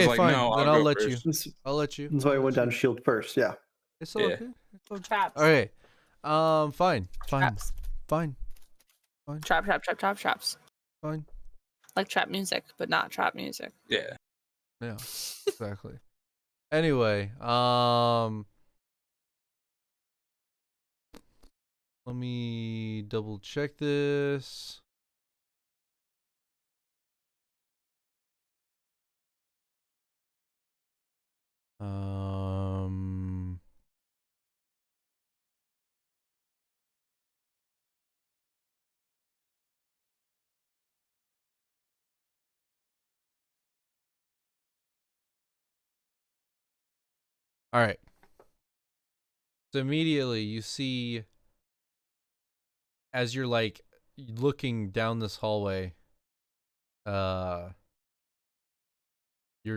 Okay, like, fine. no, Then I'll I'll go let first. you. That's I'll let you. why I I'll went let down you. shield first. Yeah. It's all Yeah. good. It's all good. Traps. Okay. Fine. Traps. Fine. Traps. Fine. Like trap music, but not trap music. Yeah. Yeah. Exactly. Anyway, let me double check this. Um. All right. So immediately you see, as you're like looking down this hallway, you're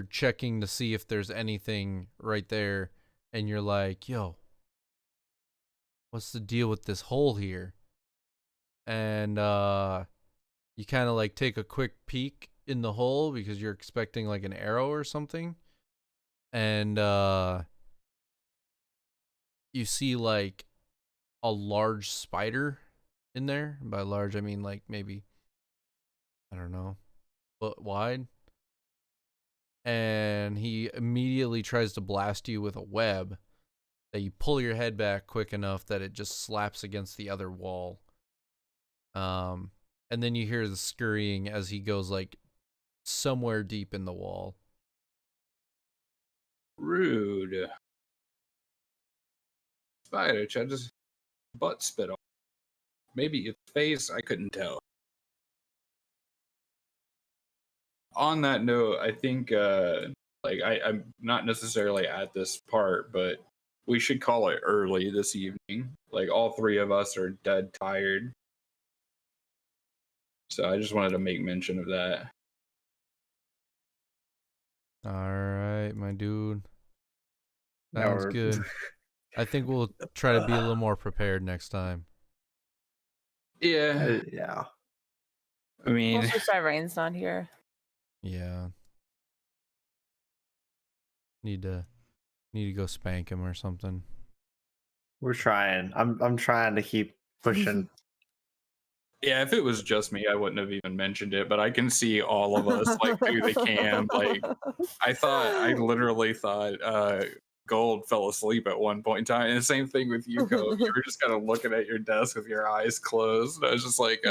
checking to see if there's anything right there, and you're like, yo, what's the deal with this hole here? And you kind of like take a quick peek in the hole because you're expecting like an arrow or something, and you see like a large spider in there. By large I mean like maybe, I don't know, foot wide. And he immediately tries to blast you with a web that you pull your head back quick enough that it just slaps against the other wall. And then you hear the scurrying as he goes like somewhere deep in the wall. Rude. Spider tried to butt spit on. Maybe its face, I couldn't tell. On that note, I think like I'm not necessarily at this part, but we should call it early this evening. Like all three of us are dead tired. So I just wanted to make mention of that. All right, my dude. Now Sounds we're- good. I think we'll try to be a little more prepared next time. Yeah. Yeah. I mean, Also, Cyrane's not here. Yeah. Need to go spank him or something. We're trying. I'm trying to keep pushing. yeah, if it was just me, I wouldn't have even mentioned it, but I can see all of us like do the cam. Like I literally thought Gold fell asleep at one point in time. And the same thing with you, Cole. You were just kind of looking at your desk with your eyes closed. I was just like,